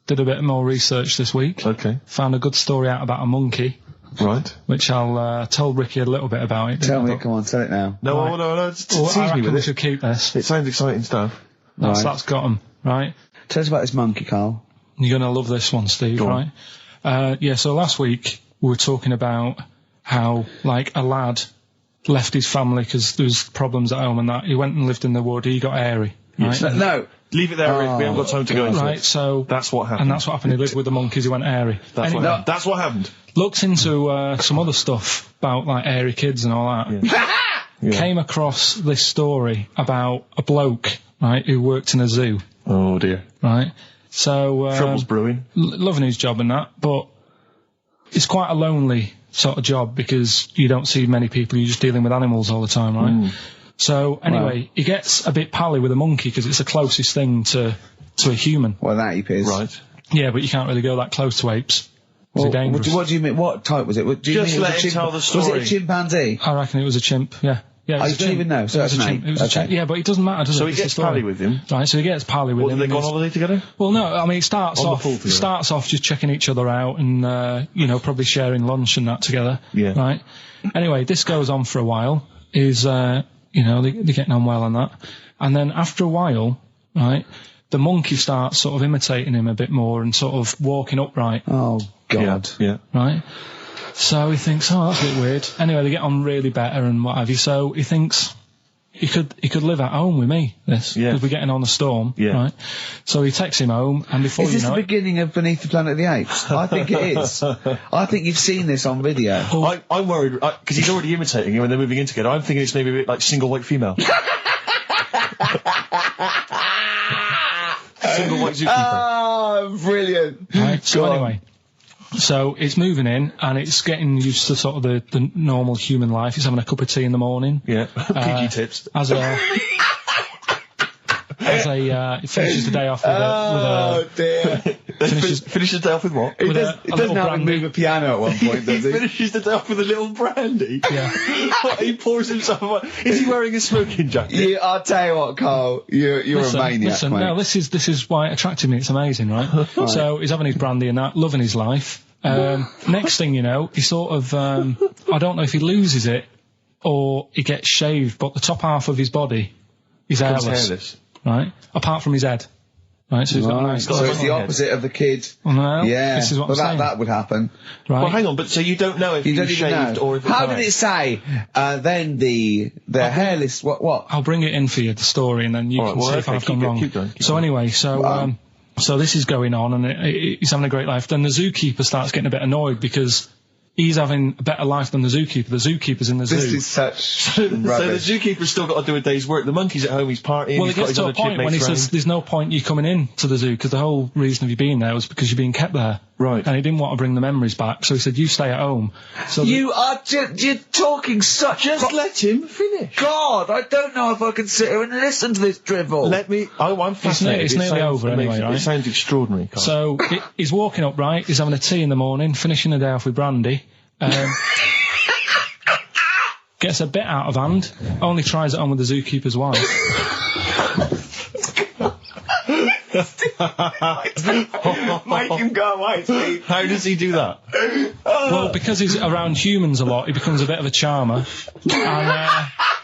did a bit more research this week. Okay. Found a good story out about a monkey. Right. Which I'll told Ricky a little bit about it. Tell me, come on, tell it now. No, right. no, tease I me reckon with we it. should keep this. It sounds exciting stuff. That's got him, right? Tell us about this monkey, Carl. You're going to love this one, Steve, right? So last week we were talking about how, like, a lad left his family because there was problems at home and that. He went and lived in the wood. He got airy. Right? Yes. No, leave it there, Rick. We haven't got time to go into it. Right, so... That's what happened. And that's what happened. He lived with the monkeys. He went airy. That's what happened. Looked into some other stuff about, like, airy kids and all that. Yeah. Came across this story about a bloke, right, who worked in a zoo. Oh, dear. Right? So... Trouble's brewing. Loving his job and that, but it's quite a lonely sort of job because you don't see many people. You're just dealing with animals all the time, right? So, anyway, he gets a bit pally with a monkey because it's the closest thing to a human. Well, that ape is. Right. Yeah, but you can't really go that close to apes. Well, dangerous. What do you mean? What type was it? Do you Just mean let him tell the story. Was it a chimpanzee? I reckon it was a chimp, yeah. Yeah, you don't even know, so that's an ape. It was a chimp. Yeah, but it doesn't matter, does it? So he gets pally with him? Right, so he gets pally with him. What, do they go on holiday together? Well, no, I mean, it starts off just checking each other out and, probably sharing lunch and that together. Yeah. Right? Anyway, this goes on for a while. They're getting on well on that. And then after a while, right, the monkey starts sort of imitating him a bit more and sort of walking upright. Oh, God. Yeah. Right? So he thinks, that's a bit weird. Anyway, they get on really better and what have you. So he thinks he could live at home with me, because we're getting on a storm. Yeah. Right? So he takes him home, and before Is this the beginning of Beneath the Planet of the Apes? I think it is. I think you've seen this on video. I'm worried, because he's already imitating him and they're moving in together. I'm thinking it's maybe a bit like Single White Female. Single White Zookeeper. Oh, brilliant. Right, so anyway... So it's moving in, and it's getting used to sort of the normal human life. He's having a cup of tea in the morning. Yeah, pinky tips. He finishes the day off with a... Oh, dear. Finishes the day off with what? He doesn't have to move a piano at one point, does he? He finishes the day off with a little brandy? Yeah. He pours himself... Is he wearing a smoking jacket? I'll tell you what, Carl, you're a maniac, mate. No, this is why it attracted me. It's amazing, right? So he's having his brandy and that, loving his life. Next thing you know, he sort of... I don't know if he loses it or he gets shaved, but the top half of his body is hairless. Right? Apart from his head. Right, so he's got a nice... So it's the opposite of the kid. Well, no, yeah. This is what I'm saying. That would happen. Right. Well, hang on, but so you don't know if he was shaved or if... How did it say, then the hairless... What? I'll bring it in for you, the story, and then you can see if I've gone wrong. Keep going. So anyway, so this is going on, and he's having a great life. Then the zookeeper starts getting a bit annoyed because... he's having a better life than the zookeeper. The zookeeper's in the zoo. This is such rubbish. So the zookeeper's still got to do a day's work. The monkey's at home, he's partying. Well, it gets to a point when he says there's no point you coming in to the zoo, because the whole reason of you being there was because you're being kept there. Right. And he didn't want to bring the memories back, so he said, you stay at home. So you're talking such... Just let him finish. God, I don't know if I can sit here and listen to this drivel. I'm fascinated. It's nearly over anyway, right? It sounds extraordinary, Carl. So he's walking upright, he's having a tea in the morning, finishing the day off with brandy. Gets a bit out of hand, only tries it on with the zookeeper's wife. Make him go away, Steve. How does he do that? Well, because he's around humans a lot, he becomes a bit of a charmer.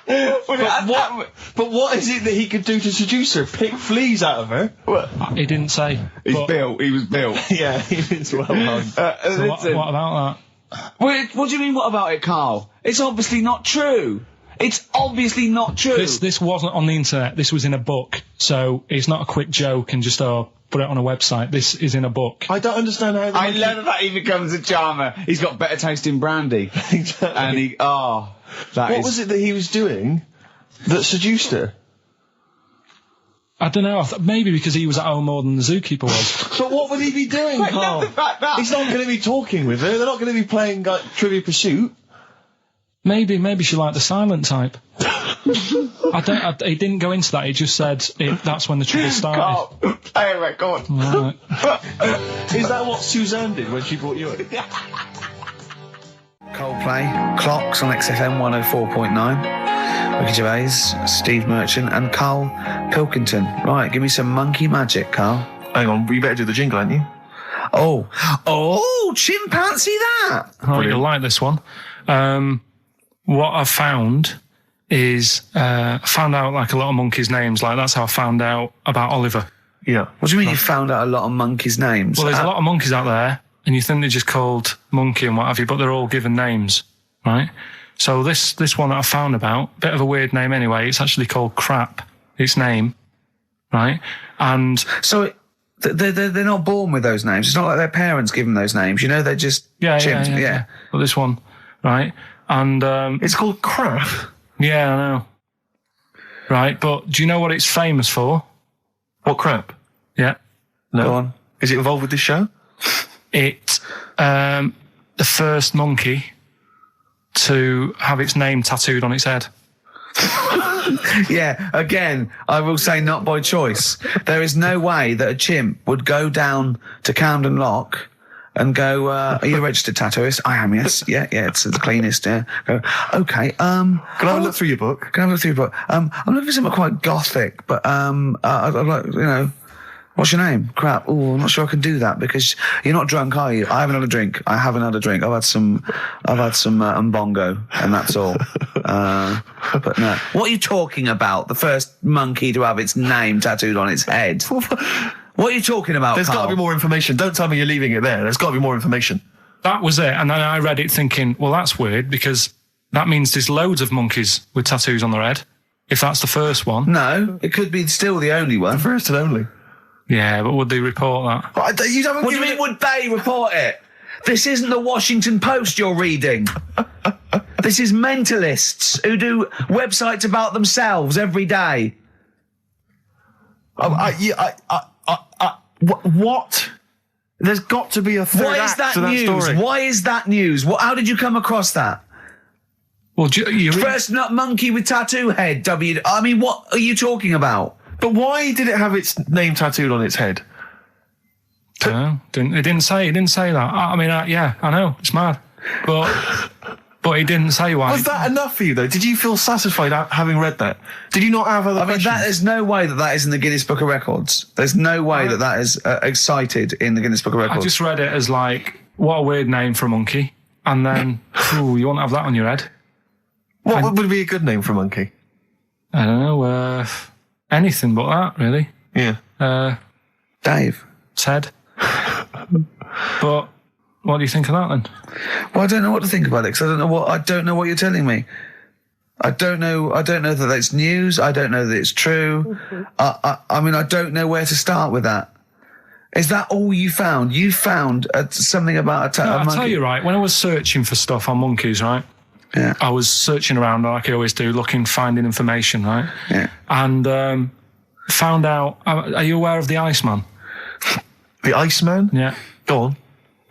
But what is it that he could do to seduce her? Pick fleas out of her? He didn't say. He was built. Yeah, he was well known. So what about that? What do you mean, what about it, Carl? It's obviously not true. It's obviously not true. This wasn't on the internet. This was in a book. So it's not a quick joke and just put it on a website. This is in a book. I don't understand how... I love that he becomes a charmer. He's got better taste in brandy. Exactly. And what was it that he was doing that seduced her? I don't know. Maybe because he was at home more than the zookeeper was. But what would he be doing, Carl? He's not going to be talking with her. They're not going to be playing Trivial Pursuit. Maybe she liked the silent type. He didn't go into that. He just said that's when the trouble started. Carl, play a record. Right. Is that what Suzanne did when she brought you in? Coldplay, Clocks on XFM 104.9. Ricky Gervais, Steve Merchant and Karl Pilkington. Right, give me some monkey magic, Carl. Hang on, you better do the jingle, ain't you? Oh, chimpanzee that! Oh, you'll like this one. What I've found is, I found out like a lot of monkeys' names. Like that's how I found out about Oliver. Yeah. What do you mean you found out a lot of monkeys' names? Well, there's a lot of monkeys out there, and you think they're just called Monkey and what have you, but they're all given names, right? So this one that I found about, bit of a weird name anyway. It's actually called Crap. Its name, right? And so they're not born with those names. It's not like their parents give them those names. You know, they're just chimps. Yeah. Well, this one, right? And it's called Crap. Yeah, I know. Right, but do you know what it's famous for? What crap? Yeah. No. Go on. Is it involved with this show? It's the first monkey to have its name tattooed on its head. Yeah, again, I will say not by choice. There is no way that a chimp would go down to Camden Lock and go, are you a registered tattooist? I am, yes. Yeah, it's the cleanest, yeah. Go, okay, Can I have a look through your book? I'm looking for something quite gothic, but, I'd like, you know, what's your name? Crap. Oh, I'm not sure I can do that because you're not drunk, are you? I haven't had a drink. I've had some Mbongo, and that's all. But no. What are you talking about? The first monkey to have its name tattooed on its head. What are you talking about, There's got to be more information. Don't tell me you're leaving it there. There's got to be more information. That was it. And then I read it thinking, well, that's weird because that means there's loads of monkeys with tattoos on their head. If that's the first one. No, it could be still the only one. The first and only. Yeah, but would they report that? What do you mean, would they report it? This isn't the Washington Post you're reading. This is mentalists who do websites about themselves every day. What? There's got to be a third act to that news? story. Why is that news? How did you come across that? Well, First nut monkey with tattoo head. I mean, what are you talking about? But why did it have its name tattooed on its head? No, it didn't say that. I mean, yeah, I know, it's mad. But he didn't say why. Was that enough for you, though? Did you feel satisfied having read that? Did you not have other questions? There's no way that is in the Guinness Book of Records. There's no way that is cited in the Guinness Book of Records. I just read it as like, what a weird name for a monkey. And then, you won't have that on your head. What would be a good name for a monkey? I don't know, anything but that, really. Yeah. Dave. Ted. But what do you think of that then? Well, I don't know what to think about it because I don't know what you're telling me. I don't know that that's news. I don't know that it's true. I mean, I don't know where to start with that. Is that all you found? You found something about a monkey? I'll tell you, right, when I was searching for stuff on monkeys, right? Yeah. I was searching around like I always do, finding information, right? Yeah. And found out, are you aware of the Iceman? The Iceman? Yeah. Go on.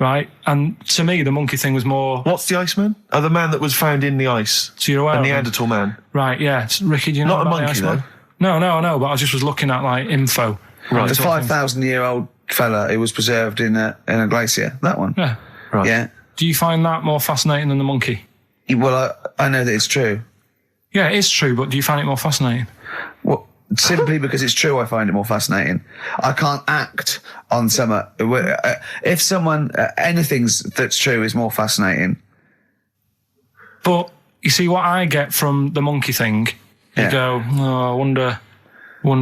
Right? And to me, the monkey thing was more... What's the Iceman? Oh, the man that was found in the ice. So you're aware of him? Neanderthal man. Right, yeah. Ricky, do you know Not a about monkey, the Iceman? though. No, I know, but I just was looking at, like, info. Right. The 5,000-year-old fella who was preserved in a glacier. That one. Yeah. Right. Yeah. Do you find that more fascinating than the monkey? Well, I know that it's true. Yeah, it is true, but do you find it more fascinating? Well, simply because it's true, I find it more fascinating. I can't act on if someone, anything that's true is more fascinating. But you see what I get from the monkey thing, you go, I wonder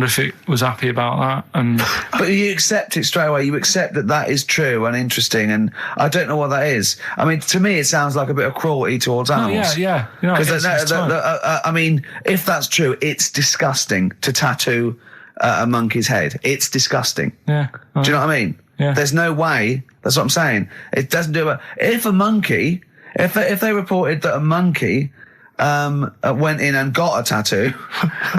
if it was happy about that. And but you accept it straight away. You accept that is true and interesting, and I don't know what that is. I mean, to me, it sounds like a bit of cruelty towards animals. Yeah. Because I mean, if that's true, it's disgusting to tattoo a monkey's head. It's disgusting. Yeah. Do you know what I mean? Yeah. There's no way. That's what I'm saying. It doesn't do it. If they reported that a monkey went in and got a tattoo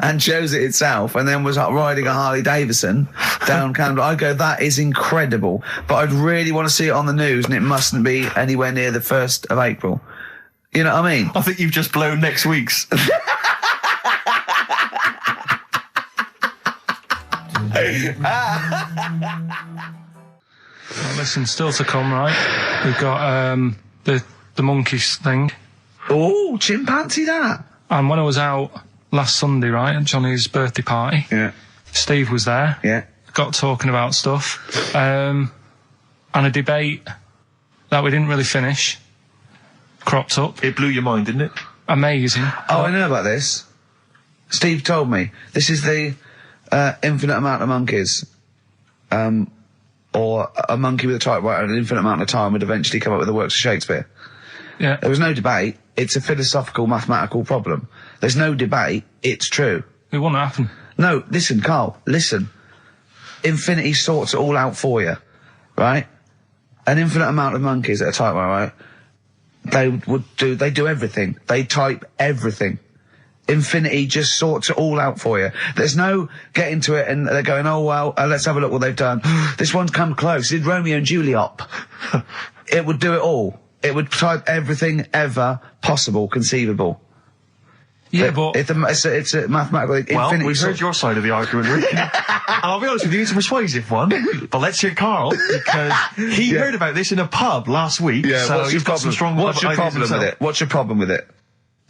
and chose it itself and then was riding a Harley Davidson down Camden, I'd go, that is incredible. But I'd really want to see it on the news, and it mustn't be anywhere near the 1st of April. You know what I mean? I think you've just blown next week's. Well, listen, still to come, right? We've got the monkeys thing. Oh, chimpanzee that. And when I was out last Sunday, right, at Johnny's birthday party, yeah, Steve was there. Yeah. got talking about stuff, and a debate that we didn't really finish cropped up. It blew your mind, didn't it? Amazing. Oh, I know about this. Steve told me. This is the infinite amount of monkeys. Or a monkey with a typewriter and an infinite amount of time would eventually come up with the works of Shakespeare. Yeah. There was no debate. It's a philosophical, mathematical problem. There's no debate. It's true. It wouldn't happen. No, listen, Carl, listen. Infinity sorts it all out for you, right? An infinite amount of monkeys at a typewriter, right? They do everything. They type everything. Infinity just sorts it all out for you. There's no getting to it and they're going, oh, well, let's have a look what they've done. This one's come close. Did Romeo and Juliet. It would do it all. It would type everything ever possible, conceivable. Yeah, but it's a mathematical infinity. Well, we've heard your side of the argument, Rick. And I'll be honest with you, it's a persuasive one. But let's hear Carl, because he heard about this in a pub last week. Yeah, so he's got some strong What's your ideas problem with himself. it? What's your problem with it?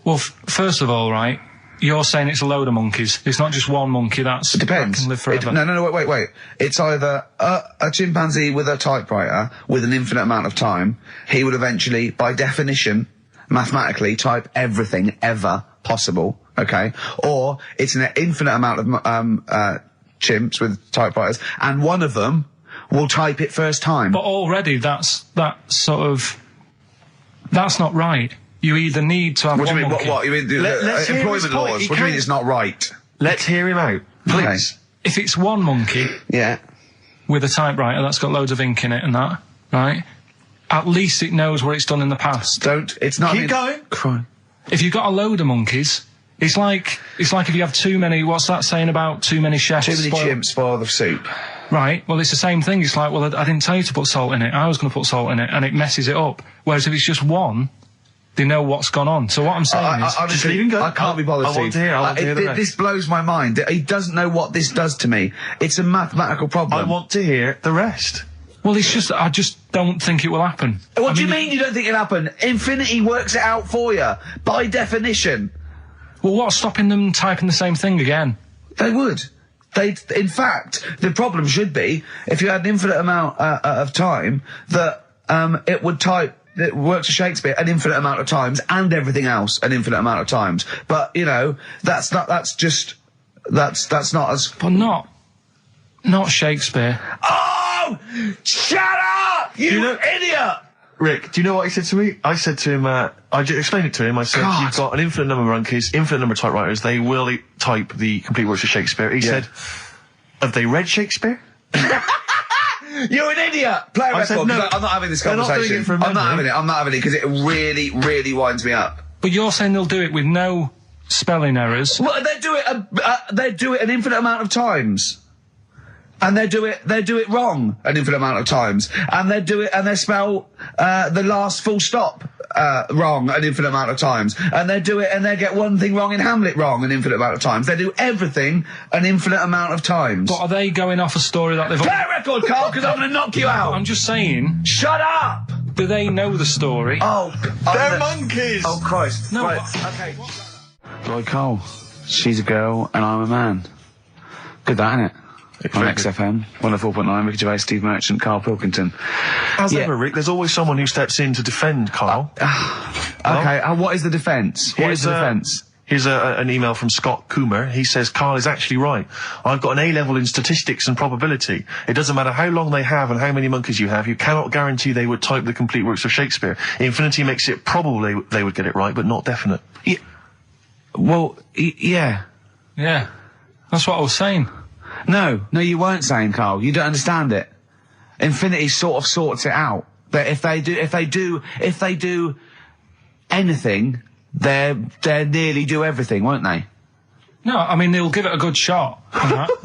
well, first of all, right, you're saying it's a load of monkeys. It's not just one monkey. It depends. That can live forever. No, wait. It's either a chimpanzee with a typewriter with an infinite amount of time. He would eventually, by definition, mathematically, type everything ever possible. Okay, or it's an infinite amount of chimps with typewriters, and one of them will type it first time. But already, that's not right. You either need to have What do one you mean? monkey. What? You mean Let's hear his employment point. laws? He What do you mean can't- it's not right? Let's hear him out, please. If it's one monkey Yeah. with a typewriter that's got loads of ink in it and that, right? At least it knows what it's done in the past. It's not. Keep going. Crime. If you've got a load of monkeys, it's like if you have too many. What's that saying about too many chefs? Too many chimps spoil the soup. Right. Well, it's the same thing. It's like, well, I didn't tell you to put salt in it. I was going to put salt in it, and it messes it up. Whereas if it's just one, they know what's gone on. So what I'm saying is, Honestly, leave him go. I can't be bothered. I want to hear. I want to hear the rest. This blows my mind. He doesn't know what this does to me. It's a mathematical problem. I want to hear the rest. well, it's just I just don't think it will happen. What do you mean you don't think it'll happen? Infinity works it out for you by definition. Well, what's stopping them typing the same thing again? They would. In fact, the problem should be if you had an infinite amount of time that it would type. It works for Shakespeare an infinite amount of times and everything else an infinite amount of times. But you know, that's not as. But not Shakespeare. Oh, shut up, you idiot! Rick, do you know what he said to me? I said to him, I explained it to him. I said, God. you've got an infinite number of monkeys, infinite number of typewriters. They will type the complete works of Shakespeare. He said, have they read Shakespeare? You're an idiot! Play a I record, said, no, 'cause I'm not having this they're not doing conversation. it from I'm not memory. having it, because it really, really winds me up. But you're saying they'll do it with no spelling errors. Well, they do it an infinite amount of times. And they do it wrong an infinite amount of times. And they spell, the last full stop, wrong an infinite amount of times. And they do it and they get one thing wrong in Hamlet wrong an infinite amount of times. They do everything an infinite amount of times. But are they going off a story that they've... Play a record, Carl, because I'm going to knock you out. I'm just saying, Shut up! do they know the story? Oh, They're monkeys! Oh, Christ. No, Right, okay. Roy Cole. She's a girl and I'm a man. Good that, innit? On XFM, 104.9, Ricky Gervais, Steve Merchant, Karl Pilkington. As ever, Rick, there's always someone who steps in to defend Carl. Okay, what is the defence? What is the defence? Here's an email from Scott Coomer. He says, Carl is actually right. I've got an A-level in statistics and probability. It doesn't matter how long they have and how many monkeys you have. You cannot guarantee they would type the complete works of Shakespeare. Infinity makes it probable they would get it right, but not definite. Yeah. Well, yeah. Yeah. That's what I was saying. No, you weren't saying, Carl. You don't understand it. Infinity sort of sorts it out. That if they do anything, they nearly do everything, won't they? No, I mean, they'll give it a good shot.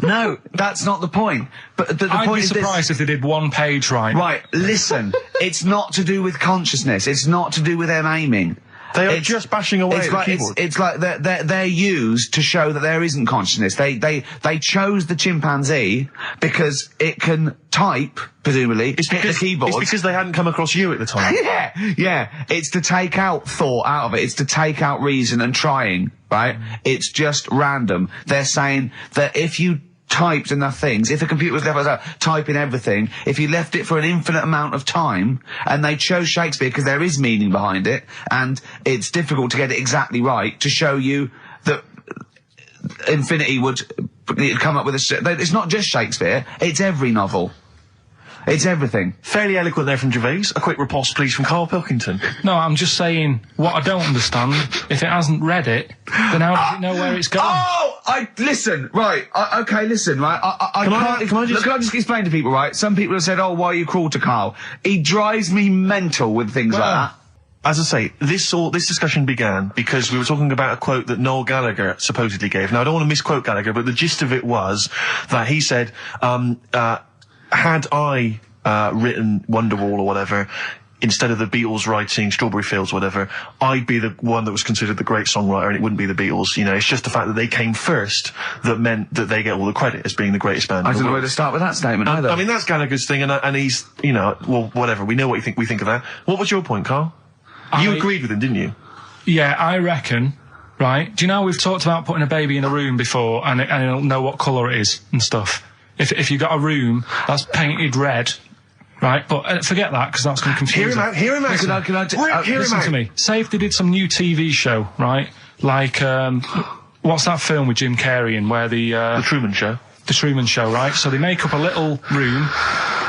No, that's not the point. But the I'd point be is surprised if they did one page right. Right, listen. It's not to do with consciousness. It's not to do with them aiming. They are just bashing away at the keyboard. It's like they're used to show that there isn't consciousness. They chose the chimpanzee because it can type, presumably, hit the keyboard. It's because they hadn't come across you at the time. Yeah. It's to take out thought out of it. It's to take out reason and trying, right? It's just random. They're saying that if you typed enough things, if a computer was left typing everything, if you left it for an infinite amount of time, and they chose Shakespeare because there is meaning behind it, and it's difficult to get it exactly right, to show you that infinity would come up with it's not just Shakespeare, it's every novel. It's everything. Fairly eloquent there from Gervais. A quick riposte, please, from Karl Pilkington. No, I'm just saying, what I don't understand, if it hasn't read it, then how does it know where it's going? Listen, right, listen, right, can I just explain to people, right, some people have said, why are you cruel to Karl? He drives me mental with things like that. As I say, this discussion began because we were talking about a quote that Noel Gallagher supposedly gave. Now, I don't want to misquote Gallagher, but the gist of it was that he said, had I written Wonderwall or whatever, instead of the Beatles writing Strawberry Fields or whatever, I'd be the one that was considered the great songwriter, and it wouldn't be the Beatles. You know, it's just the fact that they came first that meant that they get all the credit as being the greatest band. I don't know where to start with that statement either. I mean, that's Gallagher's thing, and he's, you know, well, whatever. We know what we think of that. What was your point, Karl? You agreed with him, didn't you? Yeah, I reckon. Right? Do you know we've talked about putting a baby in a room before, and it'll know what colour it is and stuff. If you got a room that's painted red, right? But forget that, because that's going to confuse him. Hear him out. Listen to me. Say if they did some new TV show, right? Like, what's that film with Jim Carrey in where The Truman Show. The Truman Show, right? So they make up a little room,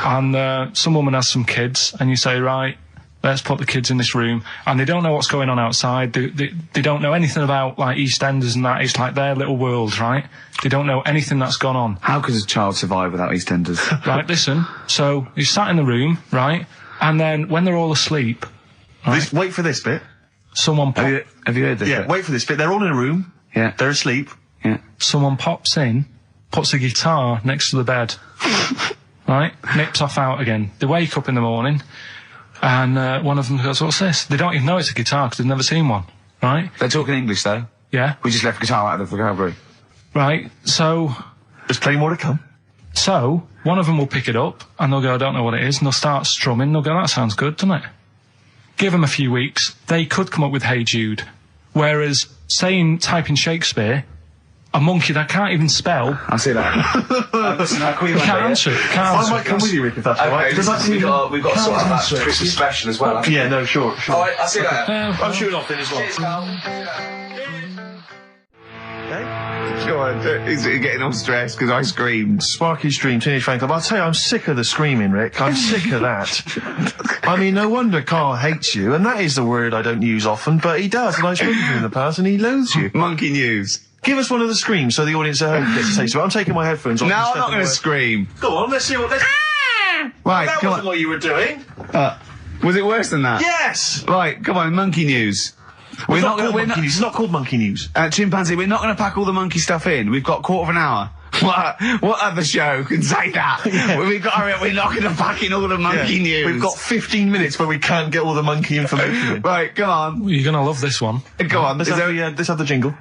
and some woman has some kids, and you say, right, let's put the kids in this room, and they don't know what's going on outside. They don't know anything about, like, EastEnders and that. It's like their little world, right? They don't know anything that's gone on. How could a child survive without EastEnders? Right, listen. So, you sat in the room, right? And then, when they're all asleep... Right, wait for this bit. Someone Have you heard this bit? Wait for this bit. They're all in a room. Yeah. They're asleep. Yeah. Someone pops in, puts a guitar next to the bed. Right? Nips off out again. They wake up in the morning... And one of them goes, what's this? They don't even know it's a guitar because they've never seen one, right? They're talking English, though. Yeah. We just left guitar out of the vocabulary. Right, so... There's plenty more to come. So, one of them will pick it up, and they'll go, I don't know what it is, and they'll start strumming, they'll go, that sounds good, doesn't it? Give them a few weeks, they could come up with Hey Jude. Whereas, typing Shakespeare... A monkey that can't even spell. I see that. Can't answer it. I might come with you, Rick, if that's all right. We've got to sort out that Christmas special as well. Yeah, no, sure. All right, I see that. I'm shooting off then as well. Cheers, Karl. Go on, he's getting all stressed because I screamed. Sparky's Dream, Teenage Fan Club. I'll tell you, I'm sick of the screaming, Rick. I'm sick of that. I mean, no wonder Karl hates you, and that is the word I don't use often, but he does, and I've spoken to him in the past, and he loathes you. Monkey news. Give us one of the screams so the audience at home gets a taste of it. I'm taking my headphones off. No, I'm not going to scream. Go on, let's see what... Right, that wasn't what you were doing. Was it worse than that? Yes! Right, come on, monkey news. It's not called monkey news. Chimpanzee, we're not going to pack all the monkey stuff in. We've got a quarter of an hour. What other show can say that? Yeah. We're not going to pack in all the monkey news. We've got 15 minutes where we can't get all the monkey information in. Right, come on. You're going to love this one. Go on. Let's have the jingle.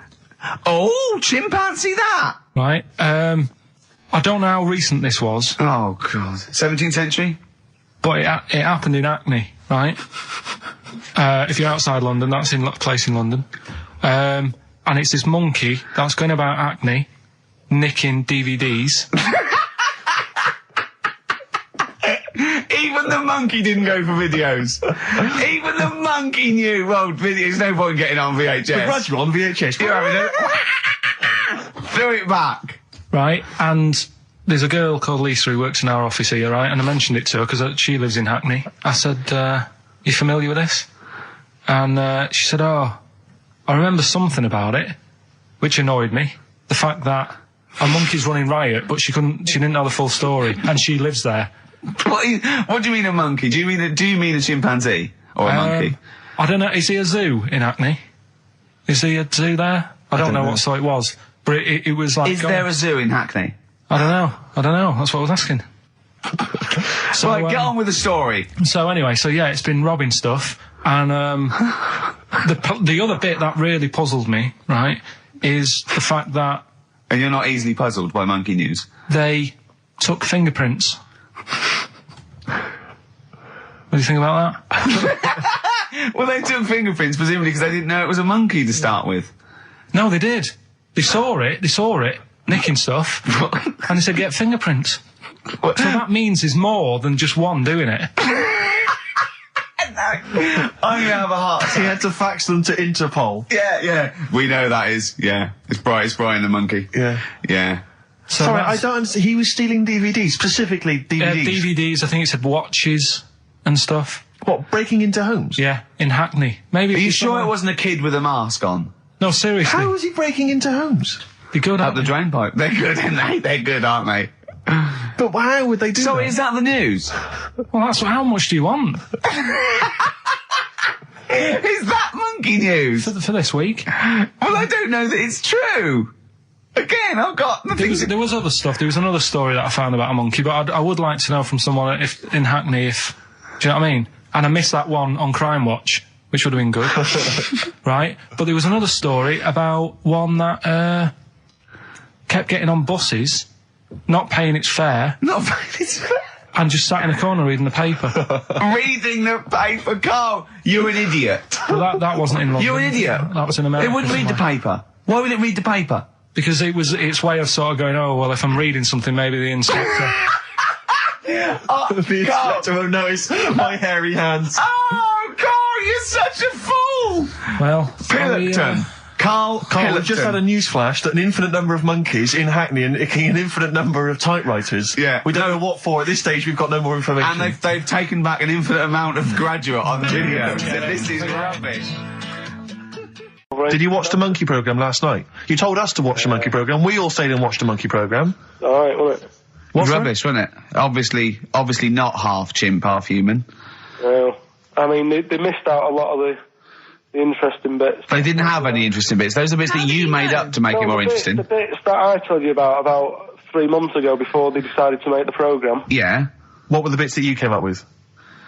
Oh, chimpanzee that! Right, I don't know how recent this was. Oh, God. 17th century? But it happened in Hackney, right? If you're outside London, that's in a place in London. And it's this monkey that's going about Hackney, nicking DVDs. Even the monkey didn't go for videos. Even the monkey knew, well, there's no point getting on VHS. The Grudge on VHS. You're having it. Throw it back. Right, and there's a girl called Lisa who works in our office here, right, and I mentioned it to her because she lives in Hackney. I said, you familiar with this? And she said, oh, I remember something about it, which annoyed me. The fact that a monkey's running riot, but she didn't know the full story, and she lives there. What do you mean a monkey? Do you mean a chimpanzee or a monkey? I don't know. Is he a zoo in Hackney? Is he a zoo there? I don't know what sort it was, but it was like. Is there a zoo in Hackney? I don't know. That's what I was asking. So right, get on with the story. So anyway, it's been robbing stuff, and the other bit that really puzzled me, right, is the fact that. And you're not easily puzzled by monkey news. They took fingerprints. What do you think about that? Well, they took fingerprints, presumably because they didn't know it was a monkey to start with. No, they did. They saw it, nicking stuff, and he said, get fingerprints. So that means there's more than just one doing it. I'm gonna have a heart attack. He had to fax them to Interpol. Yeah. We know that is, It's Brian the monkey. Yeah. So sorry, I don't understand. He was stealing DVDs, specifically DVDs. DVDs, I think it said watches and stuff. What, breaking into homes? Yeah, in Hackney. Maybe. Are you sure it wasn't a kid with a mask on? No, seriously. How was he breaking into homes? Be good up the drain pipe. They're good, aren't they? They're good, aren't they? But how would they do that? So is that the news? Well, that's how much do you want? Is that monkey news? For this week? Well, I don't know that it's true. Again, I've got nothing. There was other stuff. There was another story that I found about a monkey, but I would like to know from someone in Hackney do you know what I mean? And I missed that one on Crime Watch, which would have been good. Right? But there was another story about one that kept getting on buses, not paying its fare. And just sat in a corner reading the paper. Reading the paper, Carl. You're an idiot. Well, that wasn't in London. You're an idiot. That was in America. It wouldn't read the paper. Why would it read the paper? Because it was its way of sort of going, oh, well, if I'm reading something, maybe the inspector... the inspector won't notice my hairy hands. Oh, Carl, you're such a fool! Well... Pilkington. Karl We've just had a news flash that an infinite number of monkeys in Hackney and an infinite number of typewriters. Yeah. We don't know what for. At this stage, we've got no more information. And they've taken back an infinite amount of graduate on video. This is rubbish. Did you watch the monkey programme last night? You told us to watch the monkey programme. We all stayed and watched the monkey programme. Alright, wasn't it? What's rubbish, wasn't it? Obviously not half chimp, half human. Well, I mean, they missed out a lot of the interesting bits. They didn't have any interesting bits. Those are bits that you made up to make it more interesting. The bits that I told you about 3 months ago before they decided to make the programme. Yeah. What were the bits that you came up with?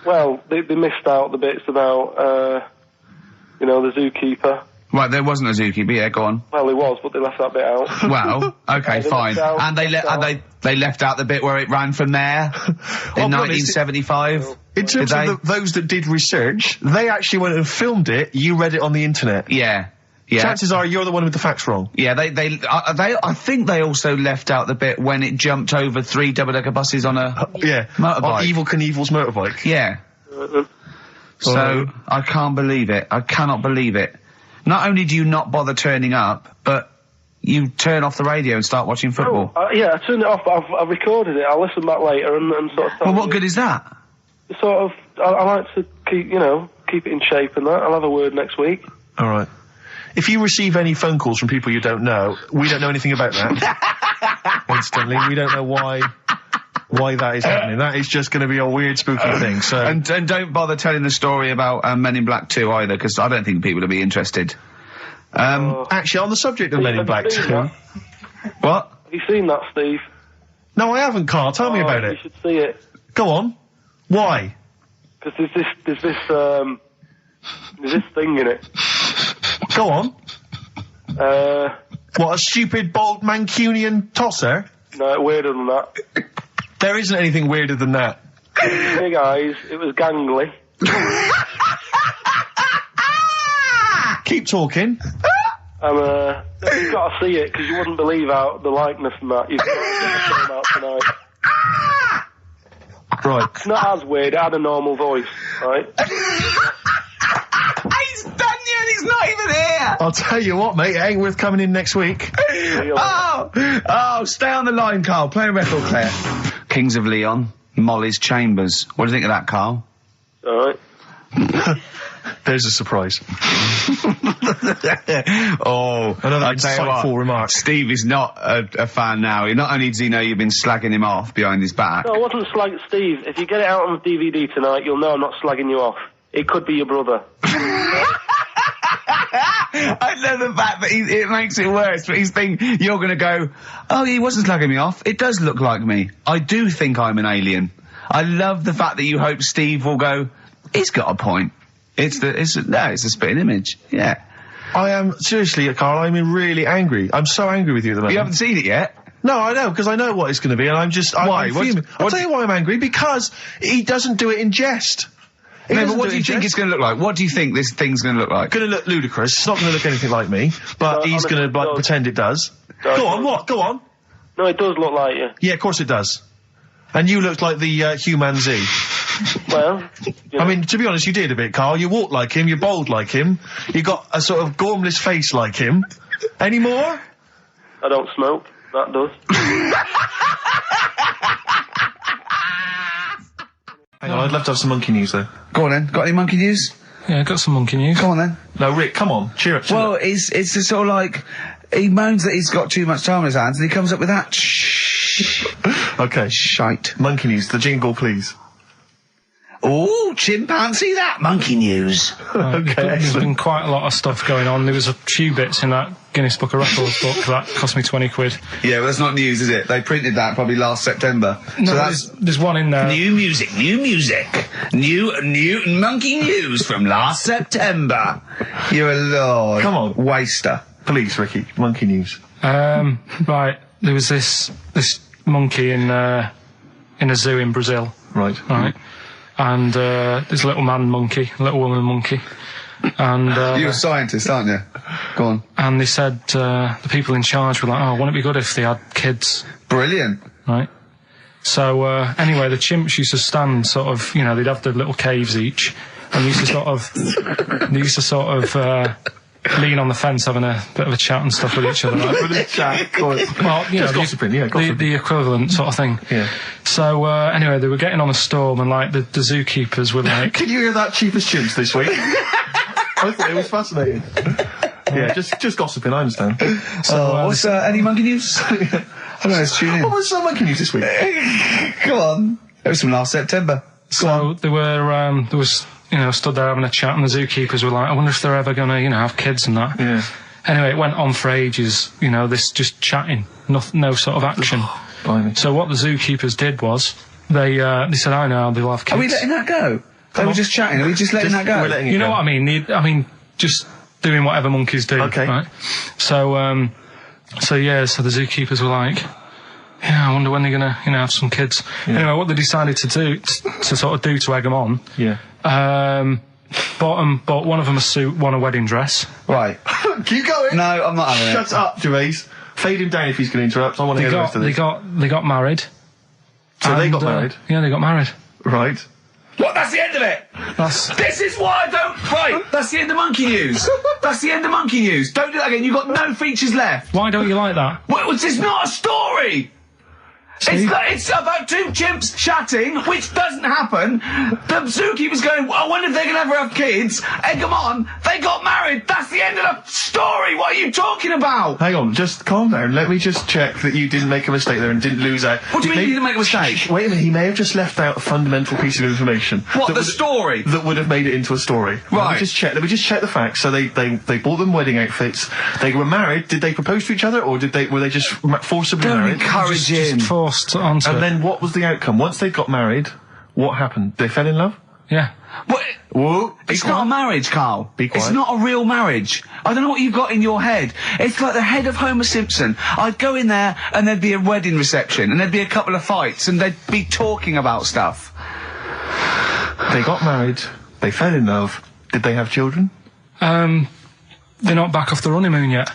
Well, they missed out the bits about, the zookeeper. Right, there wasn't a zookeeper, yeah, go on. Well, there was, but they left that bit out. Well, okay, fine. And they left out the bit where it ran from there in 1975. In terms of those that did research, they actually went and filmed it. You read it on the internet. Yeah. Chances are you're the one with the facts wrong. Yeah, I think they also left out the bit when it jumped over 3 double-decker buses on a motorbike. On Evel Knievel's motorbike. Yeah. So I can't believe it. I cannot believe it. Not only do you not bother turning up, but you turn off the radio and start watching football. I turned it off, but I've recorded it. I'll listen back later and sort of... Well, what good is that? Sort of, I like to keep it in shape and that. I'll have a word next week. All right. If you receive any phone calls from people you don't know, we don't know anything about that. Instantly, we don't know why that is happening. That is just going to be a weird, spooky thing. So and don't bother telling the story about Men in Black 2 either, because I don't think people will be interested. Actually, on the subject of Men in Black 2, what? Have you seen that, Steve? No, I haven't, Carl. Tell me about it. You should see it. Go on. Why? Because there's this thing in it. Go on. What, a stupid, bald Mancunian tosser? No, weirder than that. There isn't anything weirder than that. Big eyes, it was gangly. Keep talking. And, you've got to see it, because you wouldn't believe the likeness and that. You've got to get the film out tonight. Right. It's not as weird, it had a normal voice, right? He's done yet, he's not even here! I'll tell you what, mate, it ain't worth coming in next week. Stay on the line, Carl. Play a record, Claire. Kings of Leon, Molly's Chambers. What do you think of that, Carl? Alright. There's a surprise. Another insightful remark. Steve is not a fan now. Not only does he know you've been slagging him off behind his back. No, I wasn't slagging Steve. If you get it out on the DVD tonight, you'll know I'm not slagging you off. It could be your brother. I love the fact that it makes it worse, but he's thinking you're going to go, oh, he wasn't slagging me off. It does look like me. I do think I'm an alien. I love the fact that you hope Steve will go, he's got a point. It's a spitting image. Yeah. I am, seriously, Carl, I'm really angry. I'm so angry with you at the moment. You haven't seen it yet? No, I know, because I know what it's going to be, and I'm fuming. I'll tell you why I'm angry, because he doesn't do it in jest. No, but what do you think it's going to look like? What do you think this thing's going to look like? Going to look ludicrous. It's not going to look anything like me, but he's going to pretend it does. Go on, what? Go on. No, it does look like you. Yeah, of course it does. And you looked like the human Z. Well, I mean, to be honest, you did a bit, Carl. You walk like him, you're bold like him, you got a sort of gormless face like him. Any more? I don't smoke. That does. Hang on, I'd love to have some monkey news, though. Go on then. Got any monkey news? Yeah, got some monkey news. Go on then. No, Rick, come on, cheer up. Well, it's just sort of like he moans that he's got too much time on his hands, and he comes up with that Okay. shite. Monkey news, the jingle, please. Oh, chimpanzee, that monkey news. Okay, There's been excellent. quite a lot of stuff going on. There was a few bits in that Guinness Book of Records book that cost me 20 quid. Yeah, well, that's not news, is it? They printed that probably last September. No, so that's there's one in there. new music, new monkey news from last September. You're a lord. Come on. Waster. Please, Ricky, monkey news. Right, there was this monkey in a zoo in Brazil. Right. Right. And there's a little man monkey, a little woman monkey. And You're a scientist, aren't you? Go on. and they said the people in charge were like, oh, wouldn't it be good if they had kids? Brilliant. Right. So anyway, the chimps used to stand sort of, you know, they'd have their little caves each, and they used to sort of lean on the fence having a bit of a chat and stuff with each other. Right? Well, you know, Just gossiping, yeah, gossiping. the equivalent sort of thing. Yeah. So anyway, they were getting on a storm, and like the zookeepers were like, Can you hear that cheapest chimps this week? I thought it was fascinating. Yeah, just gossiping, I understand. What's any monkey news? I don't know, let's tune in. What was some monkey news this week? Come on. It was from last September. so there was, you know, stood there having a chat, and the zookeepers were like, I wonder if they're ever gonna, you know, have kids and that. Yeah. Anyway, it went on for ages, you know, this just chatting, no sort of action. Blimey. So what the zookeepers did was, they said, I know, they'll have kids. Are we letting that go? They were just chatting. Are we just letting that go? We're letting it You know go. what I mean? I mean, just doing whatever monkeys do. Okay. Right? So the zookeepers were like, yeah, I wonder when they're gonna, you know, have some kids. Yeah. Anyway, what they decided to do, to sort of do to egg them on, Yeah. bought one of them a suit, one a wedding dress. Right. Keep going. No, I'm not having it. Shut up, Gervais. Fade him down if he's going to interrupt. I want to hear the rest of this. They got married. So they got And, married. Yeah, they got married. Right. What? That's the end of it. This is why I don't. Right. That's the end of monkey news. That's the end of monkey news. Don't do that again. You've got no features left. Why don't you like that? Well, it's not a story. It's about two chimps chatting, which doesn't happen. The zookeeper's going, I wonder if they can ever have kids. Egg them on. They got married. That's the end of the story. What are you talking about? Hang on, just calm down. Let me just check that you didn't make a mistake there and didn't lose out. What do you mean you didn't make a mistake? Wait a minute, he may have just left out a fundamental piece of information. What, that the would- story? That would have made it into a story. Right. Let me just check the facts. So they bought them wedding outfits. They were married. Did they propose to each other, or were they just forcibly Don't married? encourage him. Just forced onto And it. then what was the outcome? Once they got married, what happened? They fell in love? Yeah. What? Whoa. It's not a marriage, Carl. Be quiet. It's not a real marriage. I don't know what you've got in your head. It's like the head of Homer Simpson. I'd go in there and there'd be a wedding reception and there'd be a couple of fights and they'd be talking about stuff. They got married. They fell in love. Did they have children? They're not back off the honeymoon yet.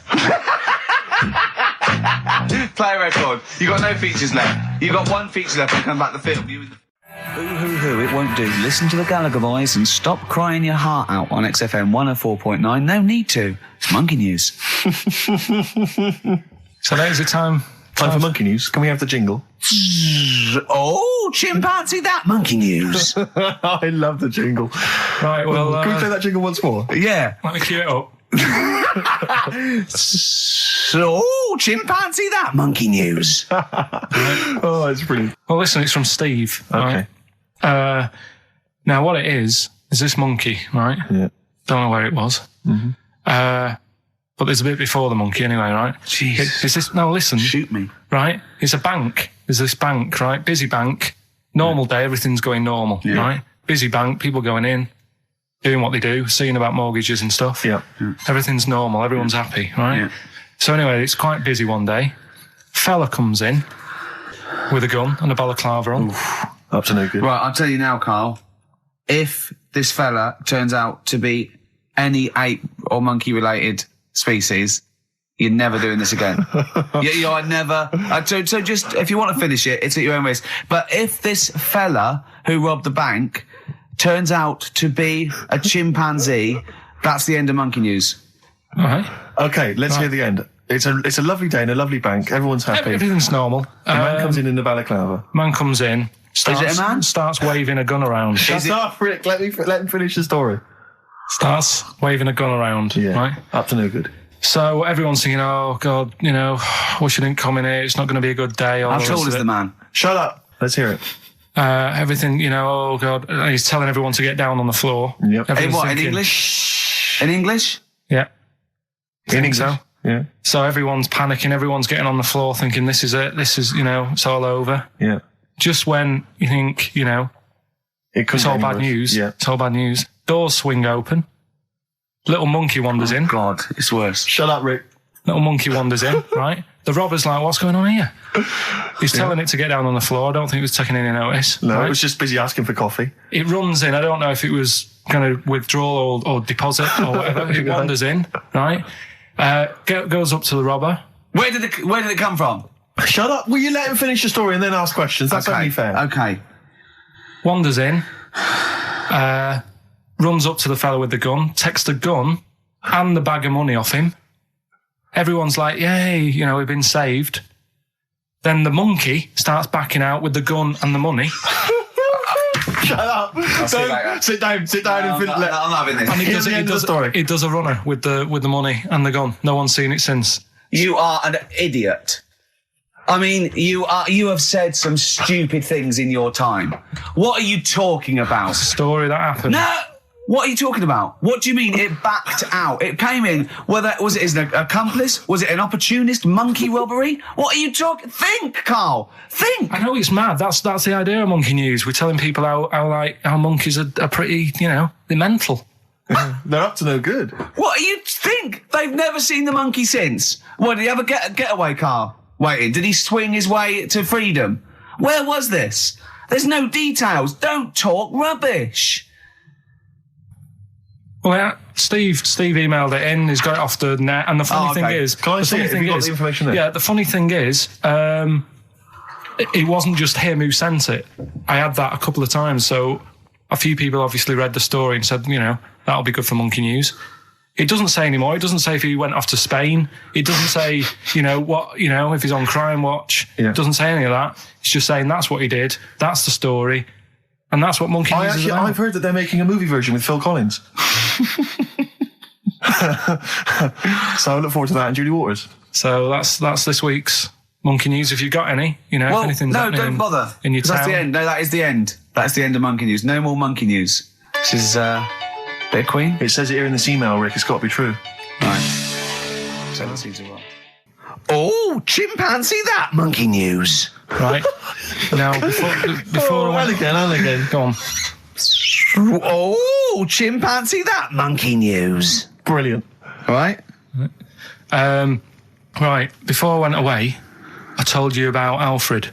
Play a record. You got no features left. You got one feature left and come back to film. Boo-hoo-hoo, it won't do. Listen to the Gallagher Boys and stop crying your heart out on XFM 104.9. No need to. It's monkey news. So that is the time. Time for monkey news. Can we have the jingle? Oh, chimpanzee, that monkey news. I love the jingle. Right, well, Can we play that jingle once more? Yeah. let me cue it up. So, chimpanzee, that monkey news. Oh, it's brilliant. Well, listen, it's from Steve. Okay. Right? Now, what it is this monkey, right? Yeah. Don't know where it was. Mm-hmm. But there's a bit before the monkey anyway, right? Jeez. It's this, no, listen. Shoot me. Right? It's a bank. There's this bank, right? Busy bank. Normal day, everything's going normal, right? Busy bank, people going in, doing what they do, seeing about mortgages and stuff. Yeah. Everything's normal, everyone's happy, right? Yeah. So anyway, it's quite busy one day. Fella comes in with a gun and a balaclava on. Up to no good. Right, I'll tell you now, Carl. If this fella turns out to be any ape or monkey related species, You're never doing this again. You are never. So just, if you want to finish it, it's at your own risk. But if this fella who robbed the bank turns out to be a chimpanzee, that's the end of Monkey News. All right. Okay, let's hear the end. It's a lovely day in a lovely bank. Everyone's happy. Everything's normal. A man comes in the balaclava. Man comes in. Is it a man? Starts waving a gun around. Shut up, Rick. Let him finish the story. Starts waving a gun around. Yeah. Right? Up to no good. So everyone's thinking, oh, God, wish I didn't come in here. It's not going to be a good day. How tall is the man? Shut up. Let's hear it. Everything, oh, God. He's telling everyone to get down on the floor. Yep. In what, in English? In English? Yeah. In English? So? Yeah. So everyone's panicking. Everyone's getting on the floor thinking, this is it. This is, it's all over. Yeah. Just when you think, it's all bad news. Yeah. It's all bad news. Doors swing open. Little monkey wanders in. God, it's worse. Shut up, Rick. Little monkey wanders in, right? The robber's like, what's going on here? He's telling it to get down on the floor. I don't think it was taking any notice. No, right? it was just busy asking for coffee. It runs in. I don't know if it was going to withdraw or deposit or whatever. It wanders in, right? Goes up to the robber. Where did it come from? Shut up. Will you let him finish the story and then ask questions? That's only fair. Okay. Wanders in. Runs up to the fellow with the gun, takes the gun and the bag of money off him. Everyone's like, yay, we've been saved. Then the monkey starts backing out with the gun and the money. Shut up. Sit down and finish. I'm not having this. And He does a runner with the money and the gun. No one's seen it since. You are an idiot. I mean, you have said some stupid things in your time. What are you talking about? It's a story that happened. No! What are you talking about? What do you mean it backed out? It came in, was it an accomplice? Was it an opportunist monkey robbery? What are you talking? Think, Carl. Think. I know it's mad. That's the idea of Monkey News. We're telling people how monkeys are pretty, they're mental. They're up to no good. What do you think? They've never seen the monkey since. What, did he have a getaway car waiting? Did he swing his way to freedom? Where was this? There's no details. Don't talk rubbish. Well, yeah, Steve emailed it in. He's got it off the net. And the funny thing is, can I see it? Have you got the information there? Yeah, the funny thing is, it wasn't just him who sent it. I had that a couple of times. So a few people obviously read the story and said, that'll be good for Monkey News. It doesn't say anymore. It doesn't say if he went off to Spain. It doesn't say, if he's on Crime Watch. Yeah. It doesn't say any of that. It's just saying that's what he did. That's the story. And that's what Monkey News is about. I've heard that they're making a movie version with Phil Collins. So I look forward to that, and Julie Waters. So that's this week's Monkey News. If you've got any, if anything's happening don't bother. In your town. That's the end. No, that is the end. That's the end of Monkey News. No more Monkey News. This is bit of Queen. It says it here in this email, Rick. It's got to be true. Right. So that seems wrong. Oh, chimpanzee that Monkey News. Right. Now, before and again. Go on. Oh, chimpanzee that Monkey News. Brilliant. All right. Right. Before I went away, I told you about Alfred.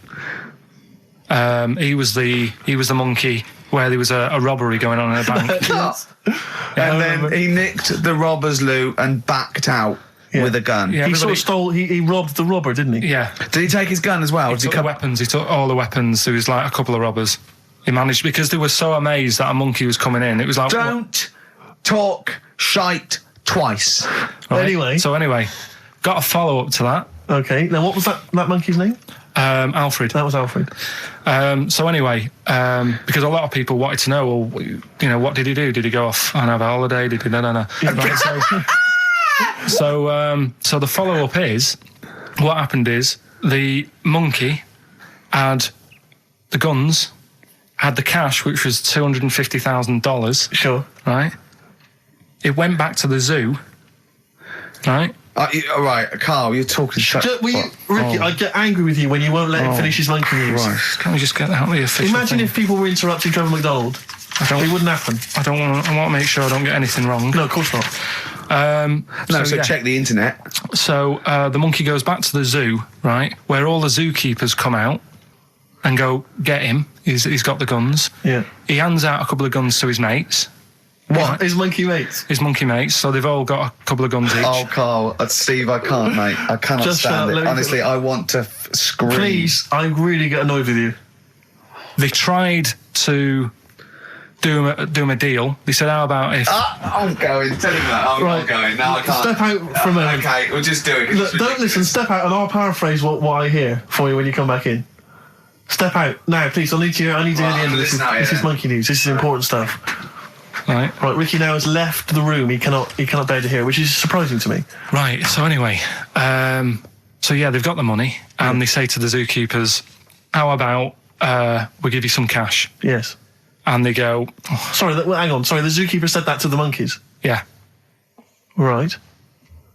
He was the monkey where there was a robbery going on in a bank. Yes. And then he nicked the robber's loot and backed out. Yeah. With a gun. Yeah, he sort of he robbed the robber, didn't he? Yeah. Did he take his gun as well? He took the weapons. He took all the weapons. There was like a couple of robbers. He managed, because they were so amazed that a monkey was coming in. It was like... Don't talk shite twice. Right. Anyway, got a follow-up to that. Okay. Now, what was that monkey's name? Alfred. That was Alfred. Because a lot of people wanted to know, well, what did he do? Did he go off and have a holiday? Did he... No. Right, so the follow-up is, what happened is, the monkey had the guns, had the cash, which was $250,000. Sure. Right? It went back to the zoo. Right? Right, Carl, you're talking shit. Ricky, I get angry with you when you won't let him finish his Monkey News. Right. Can't we just get out the official Imagine thing? if people were interrupting Trevor McDonald. It wouldn't happen. I want to make sure I don't get anything wrong. No, of course not. Check the internet. So the monkey goes back to the zoo, right, where all the zookeepers come out and go, get him. He's got the guns. Yeah. He hands out a couple of guns to his mates. What? His monkey mates? His monkey mates, so they've all got a couple of guns each. Oh, Carl, Steve, I can't, mate. I cannot Just stand it. let me- Honestly, I want to scream. Please, I really get annoyed with you. They tried to do him a deal. They said, how about if... I'm going. Tell him that. I'm not going. No, I can't. Step out for a minute. Okay, we'll just do it. 'cause Look, it's don't listen, step out and I'll paraphrase what I hear for you when you come back in. Step out. Now, please, I need to hear the end of this. listen out, This is yeah. monkey news. This is important stuff. Right. Right, Ricky now has left the room. He cannot bear to hear, which is surprising to me. Right, so anyway, so yeah, they've got the money, and they say to the zookeepers, how about we give you some cash? Yes. And they go, Sorry, hang on. Sorry, the zookeeper said that to the monkeys. yeah. Right.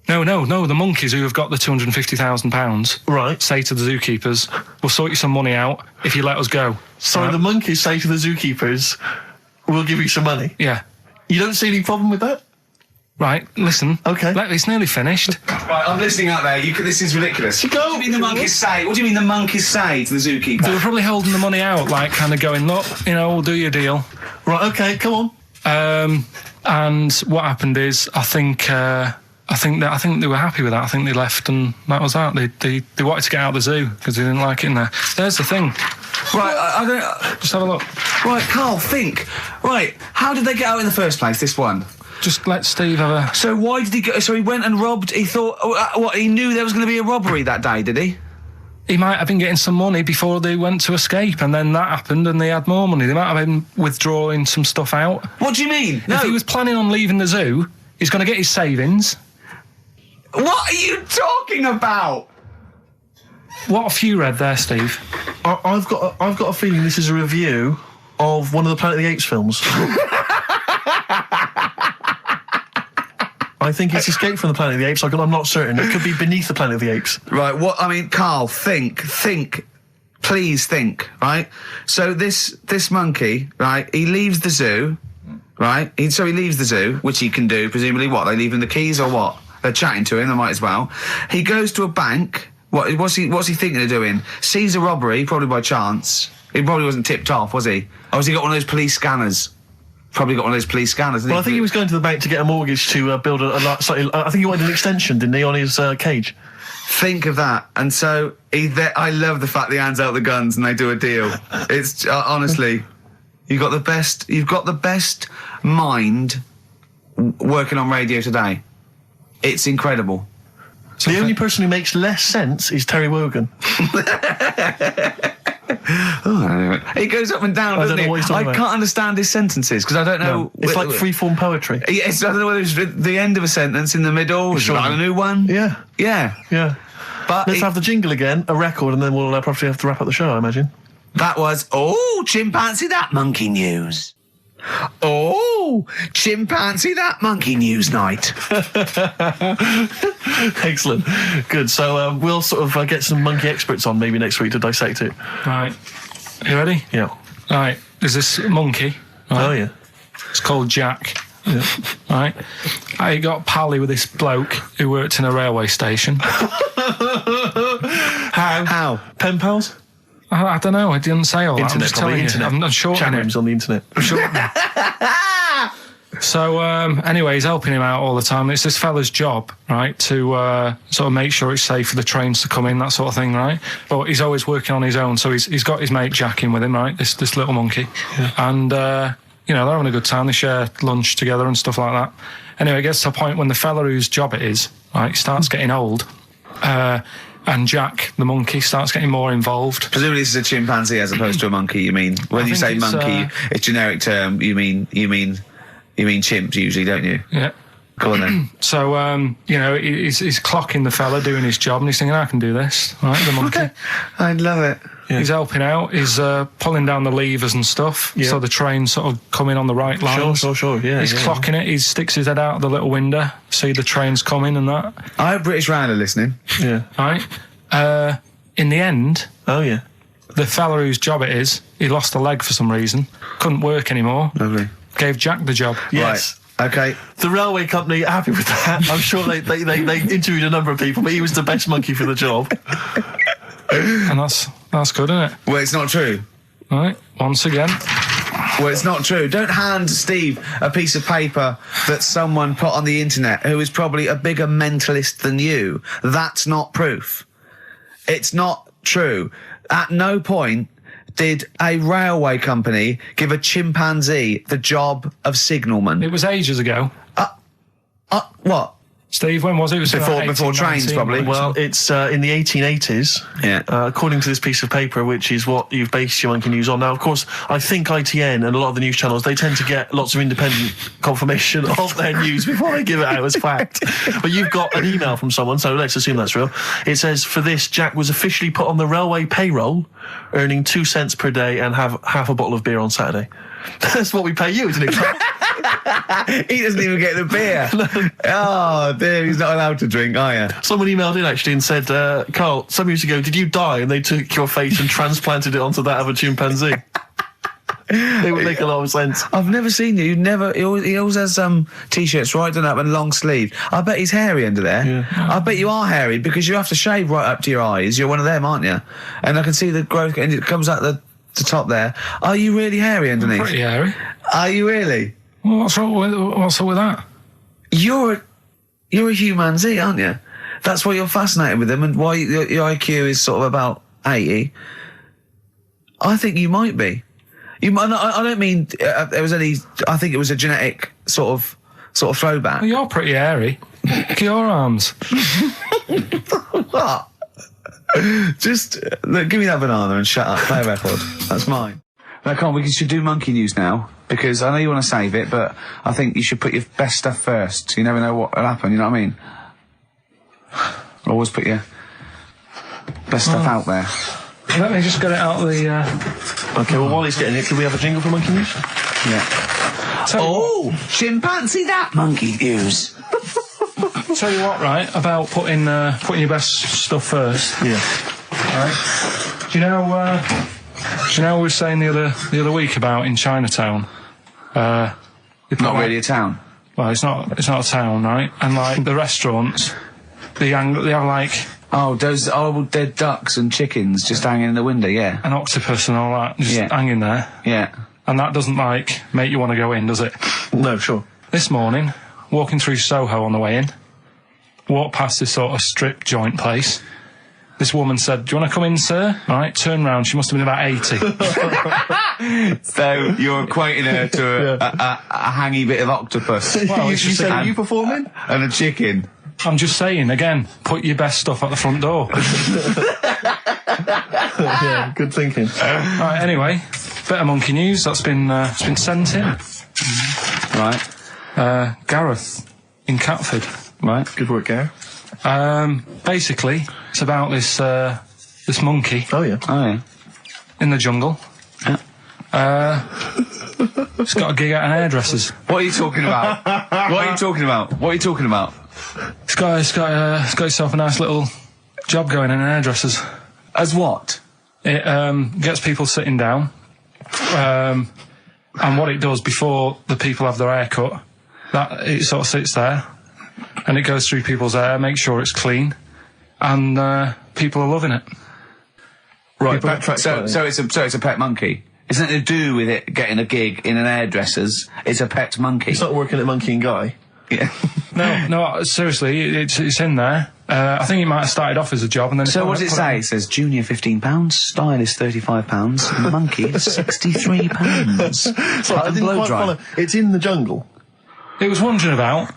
No, the monkeys who have got the £250,000 Right. say to the zookeepers, we'll sort you some money out if you let us go. Sorry, the monkeys say to the zookeepers, we'll give you some money. Yeah. You don't see any problem with that? Right, listen. Okay. It's nearly finished. Right, I'm listening out there. This is ridiculous. What do you mean the monkeys say? What do you mean the monkeys say to the zookeeper? They were probably holding the money out, like kind of going, look, we'll do your deal. Right, okay, come on. And what happened is, I think they were happy with that. I think they left, and that was that. They wanted to get out of the zoo because they didn't like it in there. There's the thing. Right, I don't... Just have a look. Right, Carl, think. Right, how did they get out in the first place, this one? Just let Steve have a... So why did he go... So he went and robbed... He thought... he knew there was going to be a robbery that day, did he? He might have been getting some money before they went to escape, and then that happened and they had more money. They might have been withdrawing some stuff out. What do you mean? If he was planning on leaving the zoo, he's going to get his savings. What are you talking about? What have you read there, Steve? I've got a feeling this is a review of one of the Planet of the Apes films. I think it's Escape from the Planet of the Apes. I'm not certain. It could be Beneath the Planet of the Apes. Right, Carl, think. Please think, right? So this monkey, right, he leaves the zoo, right? So he leaves the zoo, which he can do, presumably what? They leave him the keys or what? They're chatting to him, they might as well. He goes to a bank. What's he thinking of doing? Sees a robbery, probably by chance. He probably wasn't tipped off, was he? Or has he got one of those police scanners? Probably got one of those police scanners. Well, I think he was going to the bank to get a mortgage to build I think he wanted an extension, didn't he, on his cage? Think of that. And so I love the fact that he hands out the guns and they do a deal. It's honestly, you've got the best mind working on radio today. It's incredible. So the only person who makes less sense is Terry Wogan. He goes up and down, doesn't don't know he? what he's talking I about. can't understand his sentences because I don't know. No, it's like free-form poetry. Yes, I don't know whether it's the end of a sentence, in the middle, Sure. a new one. Yeah. Yeah. But Let's have the jingle again, a record, and then we'll probably have to wrap up the show, I imagine. that was, chimpanzee that monkey news. Chimpanzee that monkey news night. Excellent. Good. So we'll sort of get some monkey experts on maybe next week to dissect it. Right. You ready? Yeah. Right. There's this monkey. Right? Oh, yeah. It's called Jack. Yeah. Right. I got pally with this bloke who worked in a railway station. How? Pen pals? I don't know. I didn't say all that. I'm Internet, just telling probably. you. I'm Chat shortening rooms it. on the internet. So anyway, he's helping him out all the time. It's this fella's job, right, to sort of make sure it's safe for the trains to come in, that sort of thing, right? But he's always working on his own, so he's got his mate Jack in with him, right? This little monkey, and they're having a good time. They share lunch together and stuff like that. Anyway, it gets to a point when the fella whose job it is, right, starts getting old. And Jack, the monkey, starts getting more involved. Presumably this is a chimpanzee as opposed to a monkey, you mean? When you say monkey, it's generic term, you mean chimps usually, don't you? Yeah. Go on then. So, he's clocking the fella doing his job, and he's thinking, I can do this, right, the monkey. I love it. Yeah. He's helping out, he's pulling down the levers and stuff, so the trains sort of come in on the right lines. Sure, yeah. He's clocking it, he sticks his head out the little window, see the trains coming and that. I have British Rhino listening. Yeah. Right? In the end, Oh, yeah. the fella whose job it is, he lost a leg for some reason, couldn't work anymore, Lovely. gave Jack the job. Yes. Right. Okay. The railway company are happy with that. I'm sure they interviewed a number of people, but he was the best monkey for the job. And that's good, isn't it? Well, it's not true. Right, once again. Well, it's not true. Don't hand Steve a piece of paper that someone put on the internet who is probably a bigger mentalist than you. That's not proof. It's not true. At no point did a railway company give a chimpanzee the job of signalman. It was ages ago. What? Steve, when was it? It was Before trains, probably. Well, it's in the 1880s, according to this piece of paper, which is what you've based your monkey news on. Now, of course, I think ITN and a lot of the news channels, they tend to get lots of independent confirmation of their news before they give it out as fact. But you've got an email from someone, so let's assume that's real. It says, for this, Jack was officially put on the railway payroll, earning 2 cents per day and have half a bottle of beer on Saturday. That's what we pay you, isn't it? He doesn't even get the beer. No. Oh, dear, he's not allowed to drink, are you? Someone emailed in, actually, and said, Carl, some years ago, did you die? And they took your face and transplanted it onto that of a chimpanzee. It would make a lot of sense. I've never seen you. He always has T-shirts right done up and long sleeve. I bet he's hairy under there. Yeah. I bet you are hairy because you have to shave right up to your eyes. You're one of them, aren't you? And I can see the growth, and it comes out the top there. Are you really hairy underneath? I'm pretty hairy. Are you really? Well, what's up with that? You're a humanzee, aren't you? That's why you're fascinated with them, and why your IQ is sort of about 80. I think you might be. You might. I don't mean there was any. I think it was a genetic sort of throwback. Well, you're pretty hairy. Look at your arms. What? Just look, give me that banana and shut up. Play a record. That's mine. No, come on, we should do monkey news now, because I know you want to save it, but I think you should put your best stuff first. You never know what will happen, you know what I mean? Always put your best stuff out there. Let me just get it out of the... Okay, well, while he's getting it, can we have a jingle for monkey news? Yeah. Chimpanzee that monkey news. Tell you what, right, about putting your best stuff first. Yeah. Right. Do you know we were saying the other week about in Chinatown? Not really a town. Well, it's not a town, right? And like the restaurants, they have like those horrible dead ducks and chickens just hanging in the window, yeah. An octopus and all that just hanging there. Yeah. And that doesn't like make you want to go in, does it? No, sure. This morning, walking through Soho on the way in, walked past this sort of strip joint place. This woman said, "Do you want to come in, sir?" Right, turn round. She must have been about 80. So you're equating her to a hangy bit of octopus. Well, you said, are you performing? And a chicken. I'm just saying, again, put your best stuff at the front door. Yeah, good thinking. Right, anyway, bit of monkey news that's been sent in. Right. Gareth in Catford. Right. Good work, Gareth. Basically, it's about this monkey. Oh yeah. In the jungle. Yeah. It's got a gig at an hairdresser's. What are you talking about? What are you talking about? It's got itself a nice little job going in an hairdresser's. As what? It gets people sitting down, and what it does before the people have their hair cut, that it sort of sits there, and it goes through people's hair, makes sure it's clean, and people are loving it. Right, so it's a pet monkey. It's nothing to do with it getting a gig in an hairdresser's. It's a pet monkey. It's not working at Monkey and Guy. Yeah. No, seriously, it's in there. I think it might have started off as a job, and then. So what does it say? It says junior £15, stylist £35, monkey £63. So I didn't quite follow. It's in the jungle. It was wandering about.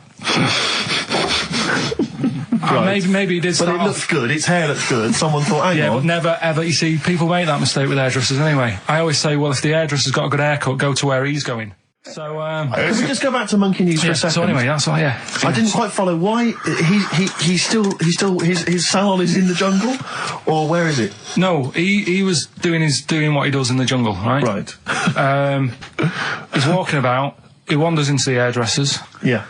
Right. Maybe it did start But it looks good, its hair looks good. Someone thought, hang on. But never, ever, you see, people make that mistake with hairdressers anyway. I always say, well, if the hairdresser's got a good haircut, go to where he's going. So, can we just go back to monkey news for a second? So anyway, that's all, yeah. I didn't quite follow why he's still his salon is in the jungle, or where is it? No, he was doing what he does in the jungle, right? Right. He's walking about, he wanders into the hairdressers. Yeah.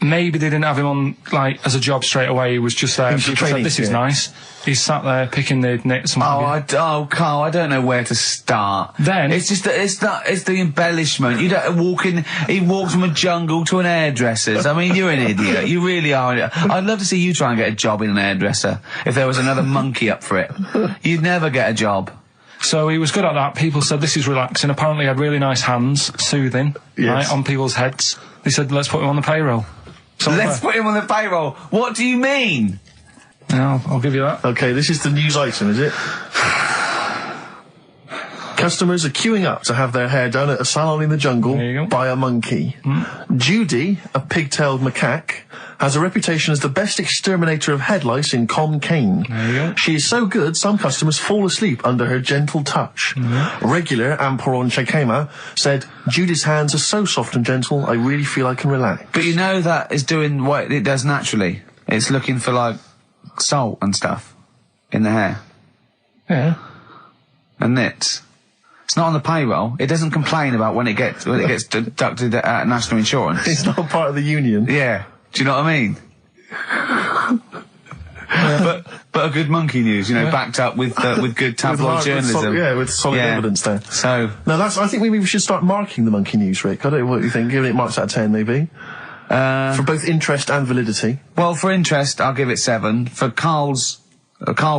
Maybe they didn't have him on, like, as a job straight away. He was just there. People said, this is nice. He's sat there picking the knits. Carl, I don't know where to start. Then it's just it's the embellishment. You don't he walks from a jungle to an hairdresser's. I mean, you're an idiot. You really are. I'd love to see you try and get a job in an hairdresser if there was another monkey up for it. You'd never get a job. So he was good at that. People said this is relaxing. Apparently he had really nice hands, soothing, right, on people's heads. They said, let's put him on the payroll. So Let's put him on the payroll. What do you mean? Yeah, I'll give you that. Okay, this is the news item, is it? Customers are queuing up to have their hair done at a salon in the jungle There you go. by a monkey. Judy, a pig-tailed macaque, has a reputation as the best exterminator of head lice in Kane. There you go. She is so good, some customers fall asleep under her gentle touch. Regular Amporon Chakema said, Judy's hands are so soft and gentle, I really feel I can relax. But you know that is doing what it does naturally. It's looking for, like, salt and stuff in the hair. Yeah. And nits. It's not on the payroll. It doesn't complain about when it gets deducted at national insurance. It's not part of the union. Yeah. Do you know what I mean? But a good monkey news, backed up with good tabloid journalism. With solid evidence there. So now I think maybe we should start marking the monkey news, Rick. I don't know what you think. Giving it marks out of 10, maybe. For both interest and validity. Well, for interest, I'll give it 7. For Carl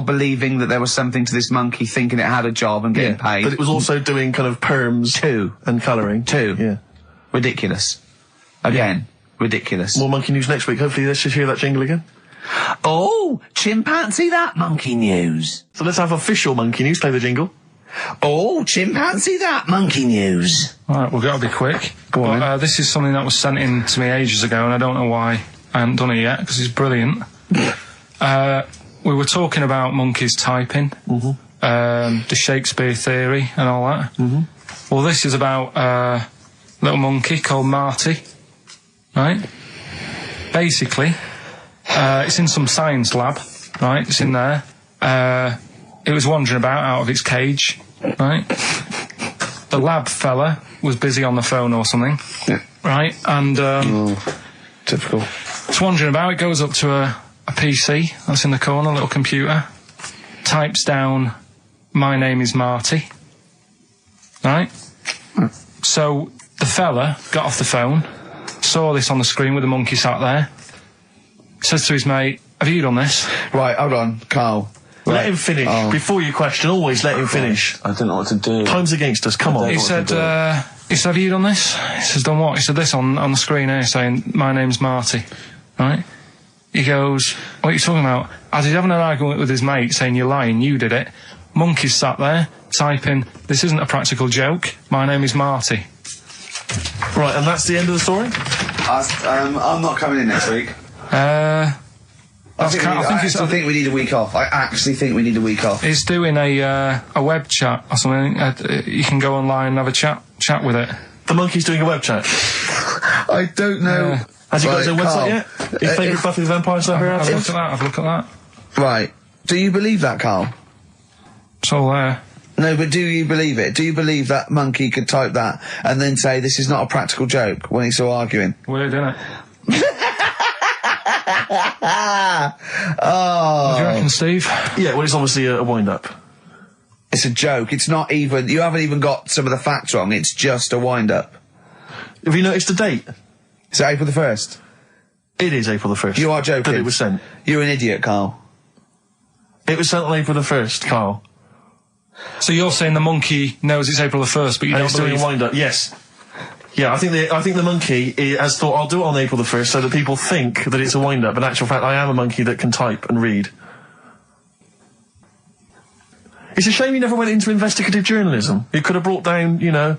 believing that there was something to this monkey, thinking it had a job and getting paid. But it was also doing kind of perms 2 and colouring. 2. Yeah. Ridiculous. Again, ridiculous. More monkey news next week. Hopefully let's just hear that jingle again. Oh, chimpanzee that monkey news. So let's have official monkey news. Play the jingle. Oh, chimpanzee that monkey news. Alright, we've got to be quick. Go on, This is something that was sent in to me ages ago, and I don't know why I haven't done it yet, because it's brilliant. We were talking about monkeys typing, the Shakespeare theory and all that. Well, this is about a little monkey called Marty, right? Basically, it's in some science lab, right? It's in there. It was wandering about out of its cage, right? The lab fella was busy on the phone or something, right? And Typical. it's wandering about. It goes up to a PC that's in the corner, a little computer, types down, my name is Marty, right? So the fella got off the phone, saw this on the screen with the monkey sat there, says to his mate, have you done this? Right, hold on, Carl. Let him finish. Before you question, always let him finish. I don't know what to do. Time's against us, come on. He said, have you done this? He says, done what? He said, this on the screen here saying, my name's Marty, right? He goes, what are you talking about? As he's having an argument with his mate saying, you're lying, you did it. Monkey's sat there, typing, this isn't a practical joke, my name is Marty. Right, and that's the end of the story? I'm not coming in next week. I think we need a week off. I actually think we need a week off. It's doing a web chat or something. You can go online and have a chat with it. The monkey's doing a web chat. I don't know. Has he got his own website yet? His favourite Buffy the Vampire Slayer? Have a look at that. Right. Do you believe that, Carl? It's all there. No, but do you believe it? Do you believe that monkey could type that and then say this is not a practical joke when he's still arguing? Weird, isn't it? Oh. What do you reckon, Steve? Yeah, well, it's obviously a wind-up. It's a joke. It's not even... You haven't even got some of the facts wrong. It's just a wind-up. Have you noticed the date? Is it April the 1st? It is April the 1st. You are joking. That it was sent. You're an idiot, Carl. It was sent on April the 1st, Carl. So you're saying the monkey knows it's April the 1st, but you And don't it's doing believe... a wind-up, yes. Yeah, I think the monkey has thought, I'll do it on April the 1st so that people think that it's a wind-up. In actual fact, I am a monkey that can type and read. It's a shame you never went into investigative journalism. You could have brought down, the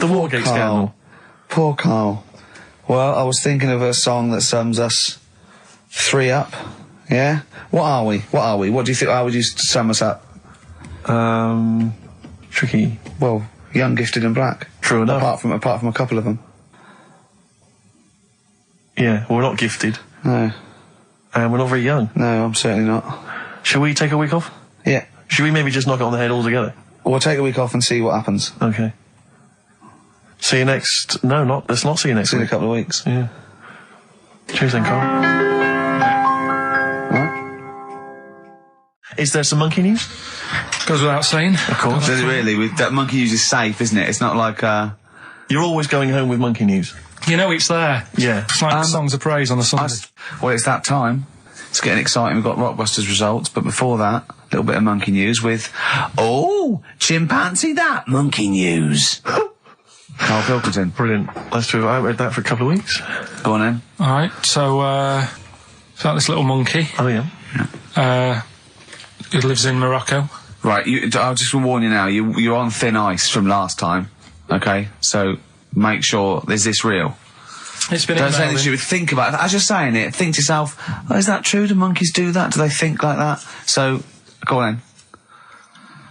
Watergate scandal. Poor Carl. Well, I was thinking of a song that sums us 3 up. Yeah? What are we? What do you think? How would you sum us up? Tricky. Well, young, gifted and black. True enough. Apart from a couple of them. Yeah, we're not gifted. No. And we're not very young. No, I'm certainly not. Shall we take a week off? Yeah. Should we maybe just knock it on the head altogether? We'll take a week off and see what happens. Okay. See you next... No, let's not see you next See you in week. a couple of weeks. Yeah. Cheers then, Carl. Alright. Is there some monkey news? Goes without saying. Of course. Does it really? That monkey news is safe, isn't it? It's not like, You're always going home with monkey news. You know it's there. Yeah. It's like songs of praise on a Sunday. well, it's that time. It's getting exciting. We've got Rockbusters results, but before that, a little bit of monkey news with, chimpanzee that monkey news. Karl Pilkington. Brilliant. Let's do it. I haven't read that for a couple of weeks. Go on then. Alright, so, got this little monkey. Oh, yeah. Who lives in Morocco. Right, I'll just warn you now, you're on thin ice from last time, okay? So, make sure, is this real? It's been Don't say anything you would think about it. As you're saying it, think to yourself, is that true? Do monkeys do that? Do they think like that? So, go on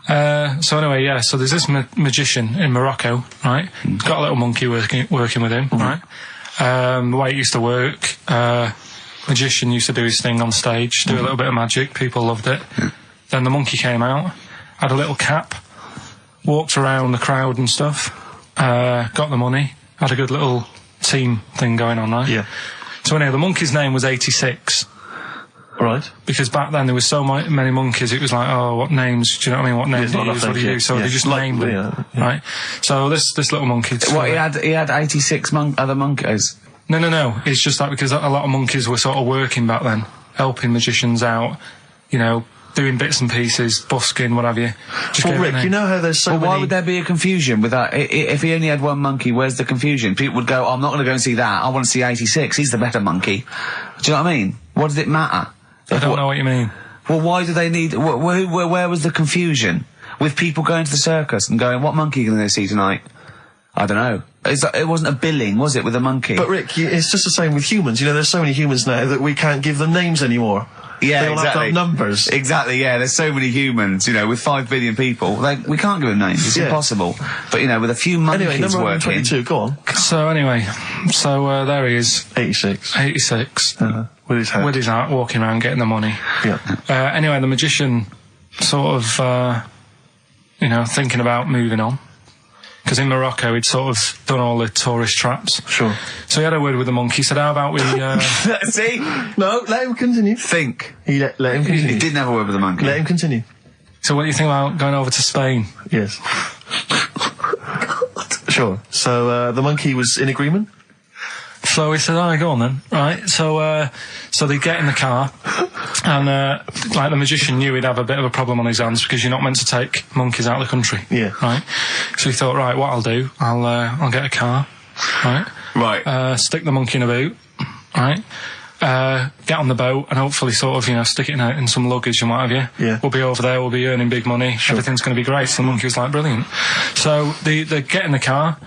then. So anyway, yeah, so there's this magician in Morocco, right? He's got a little monkey working with him, right? The way it used to work, magician used to do his thing on stage, do a little bit of magic, people loved it. Then the monkey came out, had a little cap, walked around the crowd and stuff, got the money, had a good little team thing going on, right? Yeah. So anyway, the monkey's name was 86. Right. Because back then there was so many monkeys, it was like, oh, what names, do you know what I mean? What names do you use? What do you do? So they just named them, right? So this little monkey... he had 86 other monkeys? No. It's just that because a lot of monkeys were sort of working back then, helping magicians out, you know, doing bits and pieces, busking, what have you. Well, Rick, you know how there's so many... why would there be a confusion with that? If he only had one monkey, where's the confusion? People would go, I'm not going to go and see that, I want to see 86, he's the better monkey. Do you know what I mean? What does it matter? I don't know what you mean. Well, why do they need... Where was the confusion? With people going to the circus and going, what monkey are you going to see tonight? I don't know. It wasn't a billing, was it, with a monkey? But Rick, it's just the same with humans. You know, there's so many humans now that we can't give them names anymore. Yeah, they all have to have numbers. Exactly, yeah. There's so many humans, you know, with 5 billion people. We can't give them names. It's impossible. But, you know, with a few monkeys anyway, number working... 22, go on. So, anyway, there he is. 86. 86. With his hat. With his hat, walking around, getting the money. Yeah. Anyway, the magician sort of, thinking about moving on. Because in Morocco, he'd sort of done all the tourist traps. Sure. So he had a word with the monkey, said, how about we... See? No, let him continue. Think. He let him continue. He didn't have a word with the monkey. Let him continue. So what do you think about going over to Spain? Yes. Sure. So, the monkey was in agreement? So he said, alright, go on then. Right, so they get in the car, and, the magician knew he'd have a bit of a problem on his hands because you're not meant to take monkeys out of the country. Yeah. Right? So he thought, right, what I'll do, I'll get a car, right? Right. Stick the monkey in a boot, right? Get on the boat and hopefully sort of, stick it in some luggage and what have you. Yeah. We'll be over there, we'll be earning big money, everything's going to be great. So the monkey was like, brilliant. So they get in the car,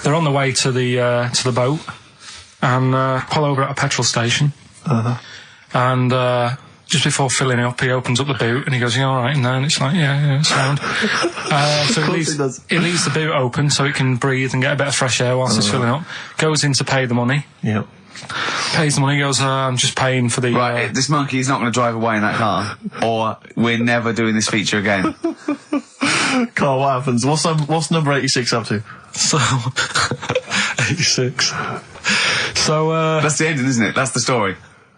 they're on the way to the boat, and pull over at a petrol station. And just before filling it up, he opens up the boot and he goes, you all right in there? And it's like, yeah, it's sound. So he leaves the boot open so it can breathe and get a bit of fresh air whilst it's filling up. Goes in to pay the money. Yep. Pays the money, goes, I'm just paying for the... Right, this monkey is not going to drive away in that car, or we're never doing this feature again. Carl, what happens? What's number 86 up to? So, 86. So, That's the ending, isn't it? That's the story.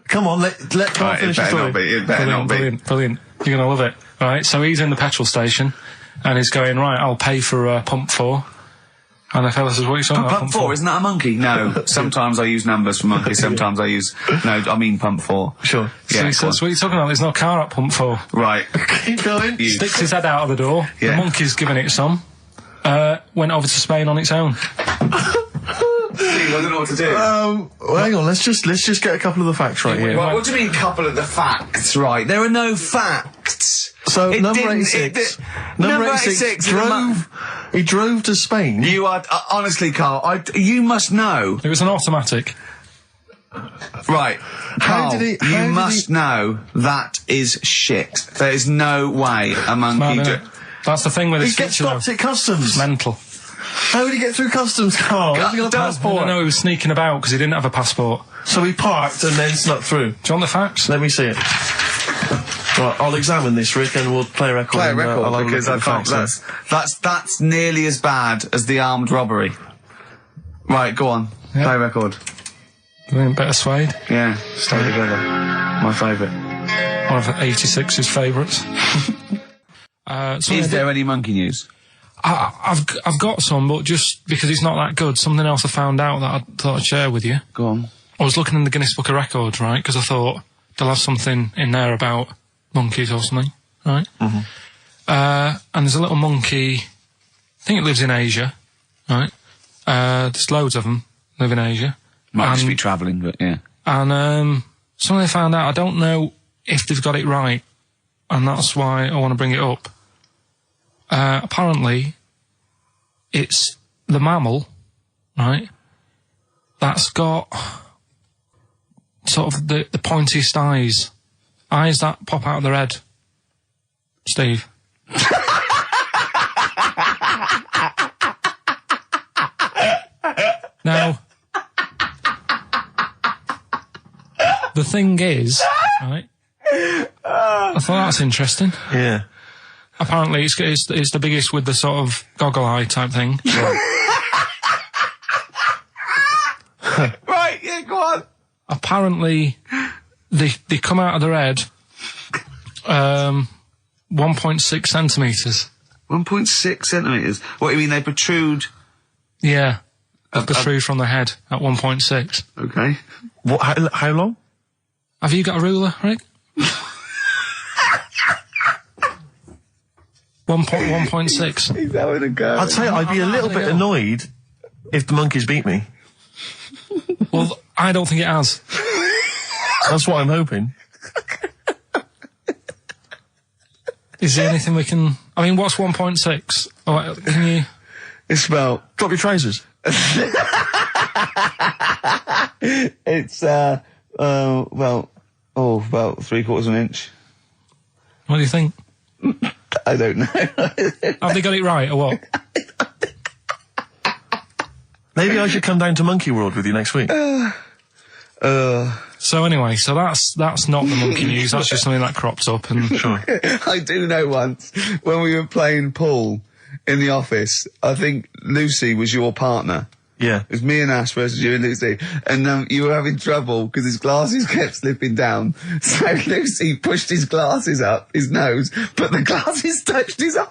Come on, let Carl finish the story. It better not be. Brilliant. You're going to love it. Right, so he's in the petrol station, and he's going, right, I'll pay for pump 4. And the fella says, what are you talking about? Pump 4, isn't that a monkey? No. Sometimes I use numbers for monkeys, sometimes I use... No, I mean pump 4. Sure. So Yeah, he says, what are you talking about? There's no car at pump 4. Right. Keep going. Sticks his head out of the door. Yeah. The monkey's giving it some. Went over to Spain on its own. I don't know what to do. Well, hang on, let's just get a couple of the facts right here. Right, what do you mean, couple of the facts, right? There are no facts. So, number 86. Number 86 he drove to Spain. You are, honestly, Carl, you must know. It was an automatic. Right. Carl, you must know that is shit. There is no way a monkey... That's the thing with He gets stopped at customs. It's mental. How did he get through customs, Carl? Has he got a passport? No, he was sneaking about because he didn't have a passport. So he parked and then snuck through. Do you want the facts? Let me see it. Right, I'll examine this, Rick, and we'll play a record. Play a record, because I can't... That's nearly as bad as the armed robbery. Right, go on. Yeah. Play a record. Better Suede. Yeah, stay together. My favourite. One of 86's favourites. Is there any monkey news? I've got some, but just because it's not that good, something else I found out that I thought I'd share with you. Go on. I was looking in the Guinness Book of Records, right, because I thought, they'll have something in there about monkeys or something, right? Mm-hmm. And there's a little monkey, I think it lives in Asia, right? There's loads of them live in Asia. Might just be travelling, but yeah. And something they found out, I don't know if they've got it right, and that's why I want to bring it up. Apparently, it's the mammal, right, that's got sort of the pointiest eyes that pop out of their head. Steve. Now, the thing is, right, I thought that's interesting. Yeah. Apparently, it's the biggest with the sort of goggle eye type thing. Right, yeah, go on. Apparently, they come out of their head 1.6 centimetres. 1.6 centimetres? What, you mean they protrude? Yeah. They protrude from the head at 1.6. Okay. What? How long? Have you got a ruler, Rick? 1.6. He's having a go. I'd say I'd be a little bit annoyed if the monkeys beat me. Well, I don't think it has. That's what I'm hoping. Is there anything we can... I mean, what's 1.6? Oh, can you... It's about... Drop your trousers. It's, about 3/4 of an inch. What do you think? I don't know. Have they got it right, or what? Maybe I should come down to Monkey World with you next week. So anyway, so that's not the monkey news, that's just something that crops up and... Sure. I do know once, when we were playing pool in the office, I think Lucy was your partner. Yeah. It was me and Ash versus you and Lucy. And you were having trouble because his glasses kept slipping down. So Lucy pushed his glasses up his nose, but the glasses touched his eye.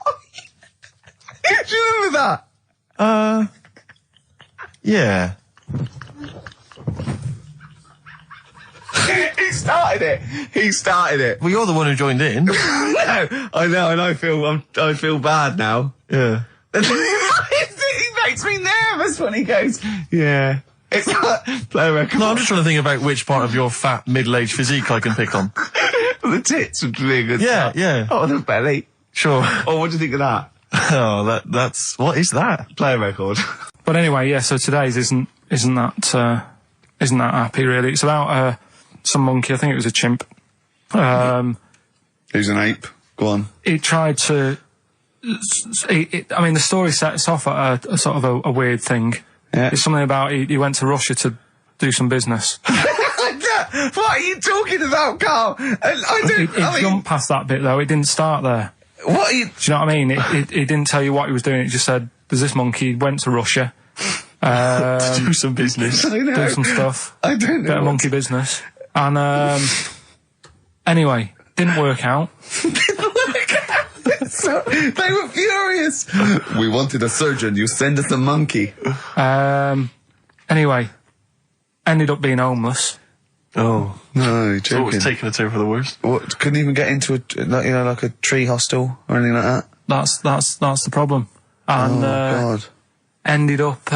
Do you remember that? Yeah. He started it. Well, you're the one who joined in. No, I know, and I feel bad now. Yeah. He makes me nervous when he goes, yeah. It's like, play a record. No, I'm just trying to think about which part of your fat, middle-aged physique I can pick on. The tits would be a good Yeah, start. yeah. Oh, the belly. Sure. Oh, what do you think of that? Oh, that's... What is that? Play a record. But anyway, yeah, so today's isn't that happy, really. It's about, some monkey, I think it was a chimp. Who's an ape? Go on. He tried to... I mean, the story sets off at a sort of a weird thing. Yeah. It's something about he went to Russia to do some business. What are you talking about, Carl? He jumped past that bit, though. It didn't start there. What are you... Do you know what I mean? He didn't tell you what he was doing. It just said, there's this monkey, he went to Russia. To do some business. I know. Do some stuff. I don't know. Bit of monkey business. And, anyway, didn't work out. So, they were furious. We wanted a surgeon, you send us a monkey. Anyway, ended up being homeless. Oh. No, you're It's joking. always taking a turn for the worst. What, couldn't even get into like a tree hostel or anything like that? That's the problem. And, God. ended up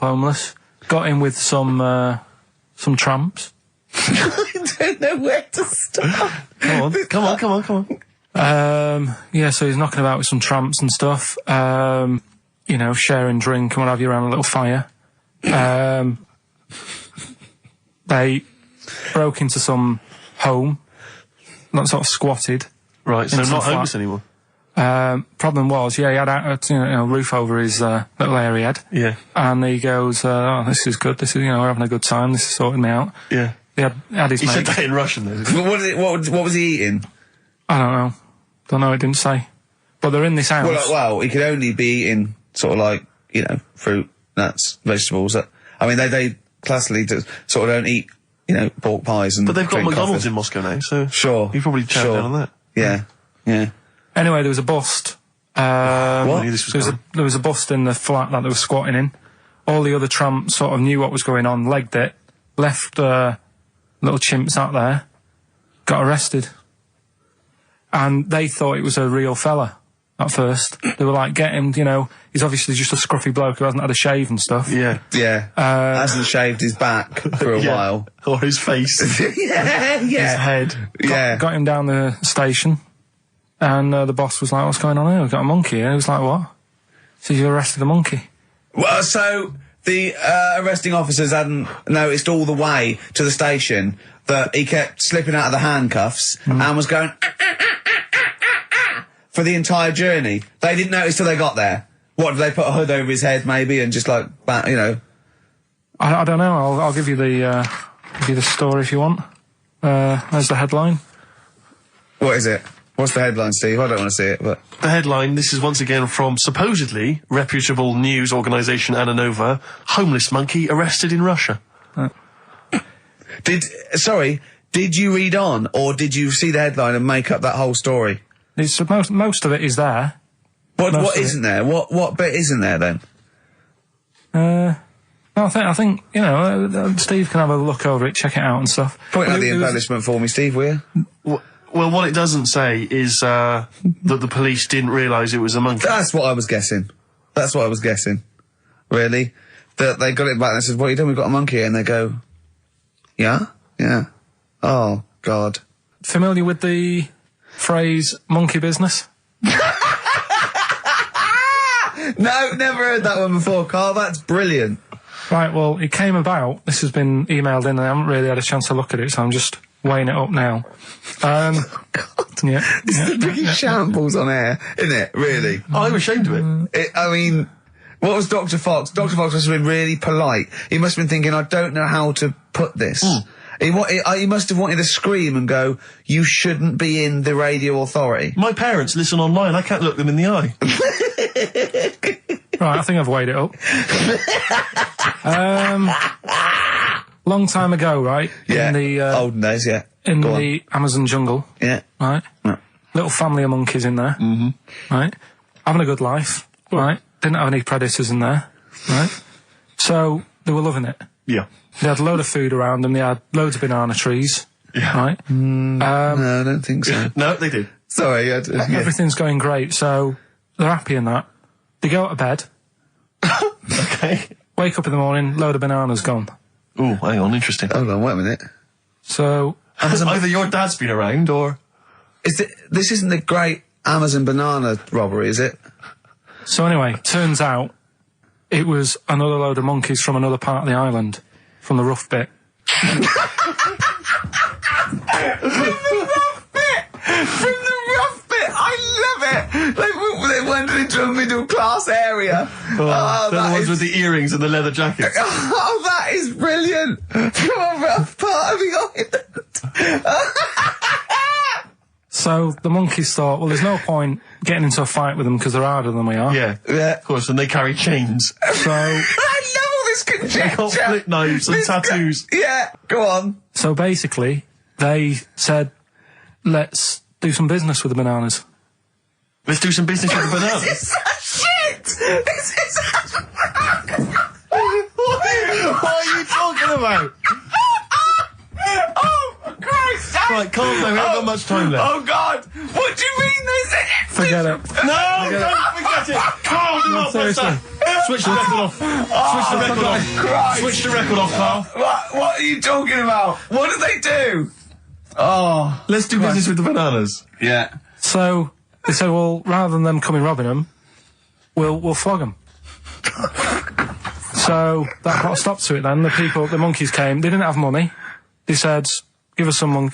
homeless. Got in with some tramps. I don't know where to start. Come on. So he's knocking about with some tramps and stuff. Sharing drink and what have you around a little fire. They broke into some home, not sort of squatted. Right, so Into not the homeless flat. anymore. Problem was, he had a roof over his little area he had. Yeah. And he goes, oh, this is good. This is, we're having a good time. This is sorting me out. Yeah. He had his He mate. said that in Russian, though. What was he eating? I don't know. It didn't say. But they're in this house. Well, he could only be eating sort of like, fruit, nuts, vegetables. I mean, they classically sort of don't eat, pork pies and But they've got drink McDonald's coffee. in Moscow now, so... Sure. You probably chow down on that. Yeah. Anyway, there was a bust. What? I knew this was There was a bust in the flat that they were squatting in. All the other tramps sort of knew what was going on, legged it, left little chimps out there, got arrested. And they thought it was a real fella at first. They were like, get him, you know, he's obviously just a scruffy bloke who hasn't had a shave and stuff. Yeah. Yeah. Hasn't shaved his back for a while. Or his face. Yeah. His head. Got him down the station, and the boss was like, what's going on here? We've got a monkey here. He was like, what? So you arrested a monkey? Well, so the arresting officers hadn't noticed all the way to the station that he kept slipping out of the handcuffs and was going for the entire journey. They didn't notice till they got there. What, did they put a hood over his head maybe and just like, you know? I don't know. I'll give you the story if you want. There's the headline. What is it? What's the headline, Steve? I don't want to see it, but... The headline, this is once again from supposedly reputable news organisation Ananova, homeless monkey arrested in Russia. Did you read on, or did you see the headline and make up that whole story? It's most of it is there. What isn't there? What bit isn't there then? No, I think you know, Steve can have a look over it, check it out and stuff. Point out the embellishment for me, Steve, will you? Well, what it doesn't say is that the police didn't realise it was a monkey. That's what I was guessing. Really? That they got it back and they said, what are you doing? We've got a monkey here. And they go, yeah? Yeah. Oh, God. Familiar with the phrase monkey business? No, never heard that one before, Carl. That's brilliant. Right, well, it came about. This has been emailed in and I haven't really had a chance to look at it, so I'm just weighing it up now. Oh, God. Yeah. This is the biggest shambles on air, isn't it? Really? I'm ashamed of it. I mean, what was Dr. Fox? Dr. Fox must have been really polite. He must have been thinking, I don't know how to put this. He must have wanted to scream and go, you shouldn't be in the radio authority. My parents listen online. I can't look them in the eye. Right, I think I've weighed it up. Long time ago, right? Yeah. In the olden days, yeah. In the Amazon jungle. Yeah. Right? Yeah. Little family of monkeys in there. Mm-hmm. Right? Having a good life. Right? Didn't have any predators in there. Right? So, they were loving it. Yeah. They had a load of food around them. They had loads of banana trees. Yeah. Right? No, I don't think so. No, they did. Sorry. Everything's going great. So, they're happy in that. They go to bed. Okay. Wake up in the morning, load of bananas gone. Ooh, hang on, interesting. Hold on, wait a minute. So... Either your dad's been around, or... This isn't the great Amazon banana robbery, is it? So anyway, turns out it was another load of monkeys from another part of the island, from the rough bit. From the rough bit! I love it! They went into a middle class area. They're the ones with the earrings and the leather jackets. Oh, that is brilliant! From a rough part of the island. So the monkeys thought, well, there's no point getting into a fight with them because they're harder than we are. Yeah, of course, and they carry chains. So... I love all this conjecture. They got flip knives and tattoos. Yeah, go on. So basically, they said, let's do some business with the bananas. Let's do some business with the bananas. This is shit! This is... What are you talking about? Oh, Christ! Right, calm down, we haven't got much time left. Oh, God! What do you mean this is... Forget it. No, don't forget it! Carl, do not press that! Switch the record off. Switch the record off. Christ. Switch the record off, Carl. What are you talking about? What do they do? Oh. Let's do business with the bananas. Yeah. So they said, well, rather than them coming robbing them, we'll flog them. So that put a stop to it then. The monkeys came. They didn't have money. They said, give us some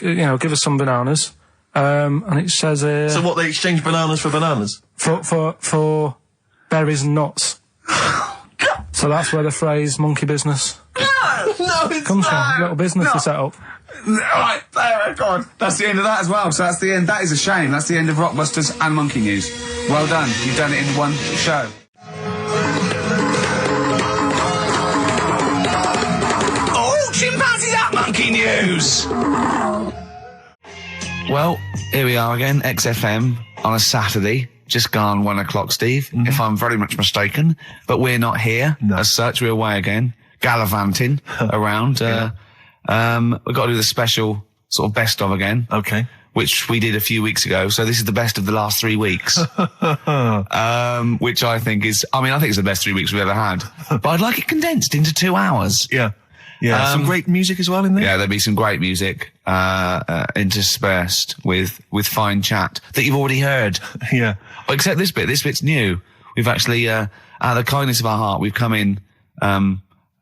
bananas. And it says here... So what, they exchange bananas for bananas? For berries and nuts. So that's where the phrase monkey business No, it's comes from. Little business to set up. Right, there, God. That's the end of that as well. So that's the end. That is a shame. That's the end of Rockbusters and Monkey News. Well done. You've done it in one show. Oh, chimpanzees at Monkey News! Well, here we are again, XFM, on a Saturday. Just gone 1 o'clock, Steve, if I'm very much mistaken. But we're not here. No. As such, we're away again, gallivanting around. We've got to do the special sort of best of again. Okay. Which we did a few weeks ago. So this is the best of the last 3 weeks. Which I think is, I think it's the best 3 weeks we've ever had. But I'd like it condensed into 2 hours. Yeah. Yeah. Some great music as well in there. Yeah, there'll be some great music, interspersed with fine chat that you've already heard. Yeah. Except this bit. This bit's new. We've actually, out of the kindness of our heart, we've come in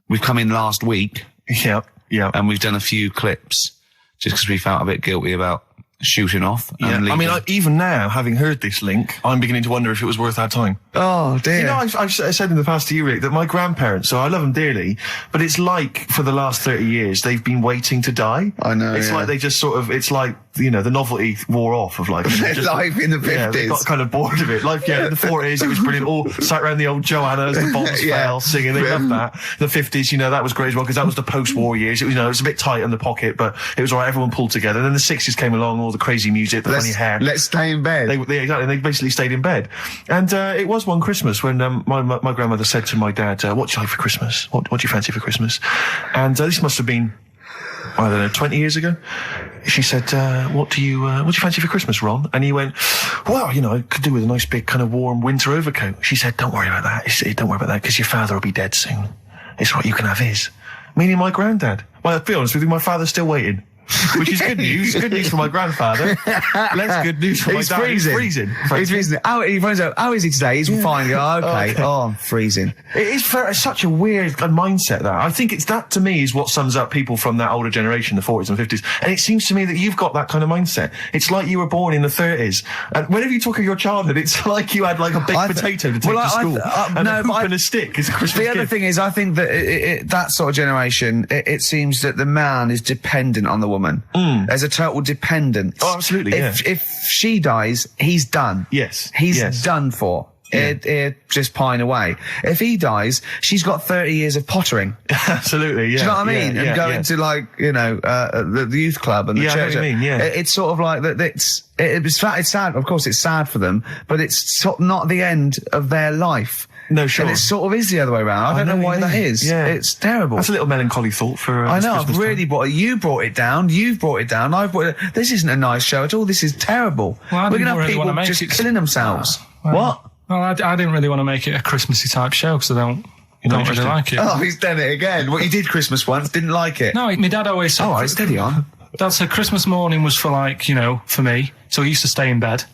last week. Yeah. Yeah. And we've done a few clips just because we felt a bit guilty about shooting off. Yeah. Even now, having heard this link, I'm beginning to wonder if it was worth our time. Oh, dear. You know, I've said in the past to you, Rick, that my grandparents, so I love them dearly, but it's like for the last 30 years, they've been waiting to die. I know. It's like they just sort of, it's like, you know, the novelty wore off of life. Life in the 50s. Yeah, they got kind of bored of it. Life, in the 40s, it was brilliant. All sat around the old Joannas, the bombs fell, singing. They loved that. The 50s, you know, that was great as well, because that was the post-war years. It was, you know, it was a bit tight in the pocket, but it was all right. Everyone pulled together. And then the 60s came along, all the crazy music, the funny hair. Let's stay in bed. Exactly. They basically stayed in bed. And it was one Christmas when my grandmother said to my dad, what do you like for Christmas? What do you fancy for Christmas? And this must have been, I don't know, 20 years ago. She said, what do you fancy for Christmas, Ron? And he went, well, you know, I could do with a nice big kind of warm winter overcoat. She said, don't worry about that. Don't worry about that, because your father will be dead soon. It's right, you can have his. Meaning my granddad. Well, to be honest with you, my father's still waiting. Which is good news. Good news for my grandfather. Less good news for my dad. He's freezing. He's freezing. He finds out, how is he today? He's fine. Oh, okay. Oh, I'm freezing. It is such a weird mindset, that. I think that, to me, is what sums up people from that older generation, the 40s and 50s. And it seems to me that you've got that kind of mindset. It's like you were born in the 30s. And whenever you talk of your childhood, it's like you had like a baked potato to take to school. And a hoop and a stick is a Christmas gift. The other thing is, I think that that sort of generation, it seems that the man is dependent on the woman. There's a total dependence. Oh, absolutely. If she dies, he's done. Yes. He's done for. Yeah. Just pine away. If he dies, she's got 30 years of pottering. Absolutely, yeah. Do you know what I mean? And going to, like, you know, the youth club and the church. I know what you mean, yeah. It's sort of like that. It's sad. Of course, it's sad for them, but it's not the end of their life. No, sure. And it sort of is the other way around. I don't know why that is. Yeah. It's terrible. That's a little melancholy thought for I know, I've really you brought it down, you've brought it down, I've brought it down. This isn't a nice show at all, this is terrible. Well, we're going to have people just killing themselves. What? Well, I didn't really want to make it a Christmassy type show, because I don't really like it. Oh, he's done it again. Well, you did Christmas once, didn't like it. No, my dad always said... Oh, right, steady on. Dad said Christmas morning was for, like, you know, for me, so he used to stay in bed.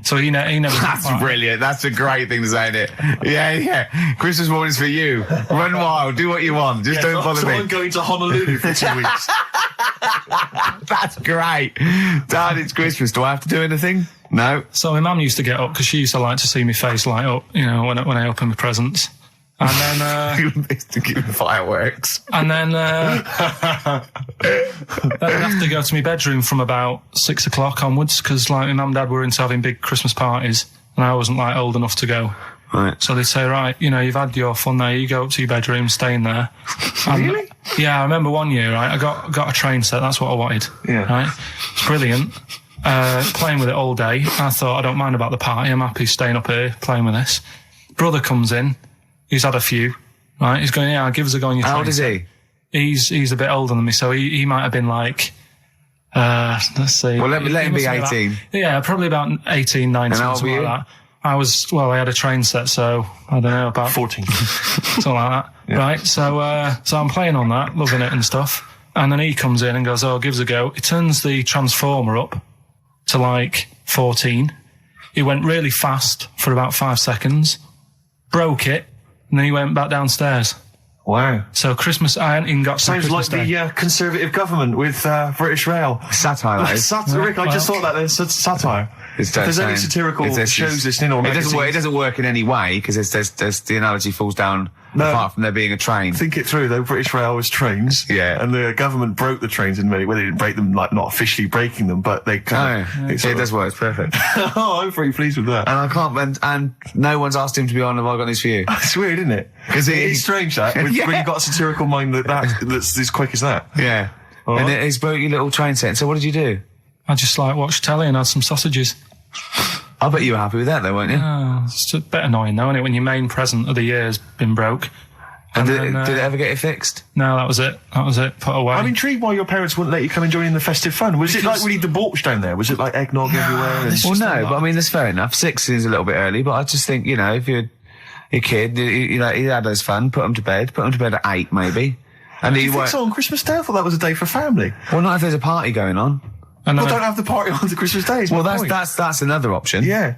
So he never... That's brilliant. That's a great thing to say, isn't it? Yeah. Christmas morning's for you. Run wild. Do what you want. Just don't bother me. I'm going to Honolulu for 2 weeks. That's great. Dad, it's Christmas. Do I have to do anything? No. So my mum used to get up, because she used to like to see my face light up, you know, when I open my presents. And then, to give fireworks. And then, I'd have to go to my bedroom from about 6 o'clock onwards, because, like, my mum and dad were into having big Christmas parties, and I wasn't, like, old enough to go. Right. So they'd say, right, you know, you've had your fun there, you go up to your bedroom, stay in there. Really? Yeah, I remember one year, right, I got a train set, that's what I wanted. Yeah. Right? It's brilliant. Playing with it all day. I thought, I don't mind about the party, I'm happy staying up here, playing with this. Brother comes in. He's had a few, right? He's going, yeah, give us a go on your train. How old is he? He's a bit older than me, so he might have been like, let's see. Well, let him be 18. Probably about 18, 19, something like that. I had a train set, so I don't know, about 14. Something like that. Yeah. Right, so I'm playing on that, loving it and stuff. And then he comes in and goes, oh, give us a go. He turns the transformer up to like 14. He went really fast for about 5 seconds, broke it, and then he went back downstairs. Wow. So Christmas, I hadn't even got to Sounds Christmas like Day. the Conservative government with British Rail. Satire, that is. Rick, I just thought that there's satire. If there's any satirical shows listening or magazines. It doesn't work in any way, because there's the analogy falls down apart from there being a train. Think it through, though. British Rail was trains. Yeah. And the government broke the trains in many ways. They didn't break them, like, not officially breaking them, but they kind of... It does work. It's perfect. Oh, I'm pretty pleased with that. And I can't... And no one's asked him to be on Have I Got News For You? It's weird, isn't it? Because it's strange, that. When you've got a satirical mind that's as quick as that. Yeah. All and right. he's broke your little train set. So what did you do? I just like watched telly and had some sausages. I bet you were happy with that, though, weren't you? Oh, it's a bit annoying, though, isn't it, when your main present of the year's been broke. And did it ever get it fixed? No, that was it. Put away. I'm intrigued why your parents wouldn't let you come and join in the festive fun. Was it like really debauched down there? Was it like eggnog everywhere? Well, no, but I mean, that's fair enough. 6 is a little bit early, but I just think, you know, if you're a kid, you know, he had his fun, put him to bed at 8 maybe. And Do you think so on Christmas Day? I thought that was a day for family. Well, not if there's a party going on. Well, don't have the party on the Christmas Day. Well, that's another option. Yeah.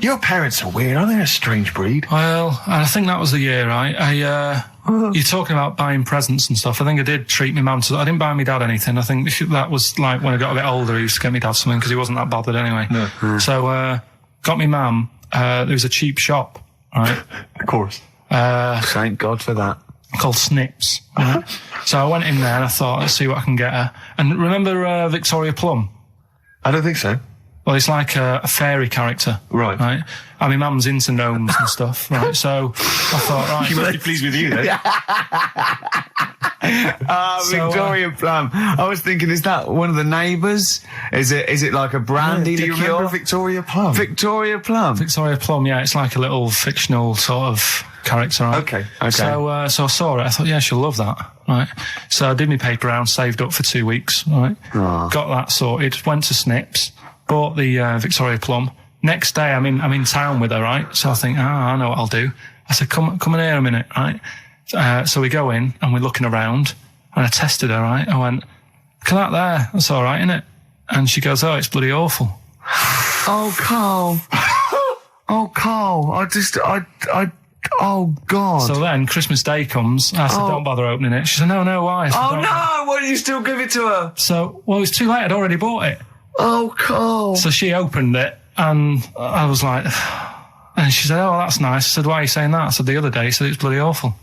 Your parents are weird, aren't they? A strange breed. Well, I think that was the year, right? You're talking about buying presents and stuff. I think I did treat my mum to. I didn't buy my dad anything. I think that was like when I got a bit older, he used to get my dad something because he wasn't that bothered anyway. No. So, got my mum. There was a cheap shop, right? Of course. Thank God for that. Called Snips. Right? So I went in there and I thought, let's see what I can get her. And remember Victoria Plum? I don't think so. Well, it's like a fairy character. Right. And my mum's into gnomes and stuff, right? So I thought, right. She must be pleased with you, then. Victoria Plum. I was thinking, is that one of the neighbours? Is it like a brandy Do you liqueur? remember Victoria Plum? Victoria Plum. Victoria Plum, yeah. It's like a little fictional sort of character, right? Okay. So I saw it. I thought, yeah, she'll love that, right? So I did my paper round, saved up for 2 weeks, right? Oh. Got that sorted, went to Snips, bought the Victoria Plum. Next day, I'm in town with her, right? So I think, I know what I'll do. I said, come in here a minute, right? So we go in and we're looking around and I tested her, right? I went, look at that there. That's all right, isn't it? And she goes, oh, it's bloody awful. Oh, Carl. Oh, Carl. Oh, God. So then Christmas Day comes. I said, don't bother opening it. She said, no, why? I said, Oh, no. Why didn't you still give it to her? So, well, it was too late. I'd already bought it. Oh, Carl. So she opened it and I was like, and she said, oh, that's nice. I said, why are you saying that? I said, the other day, she said, it's bloody awful.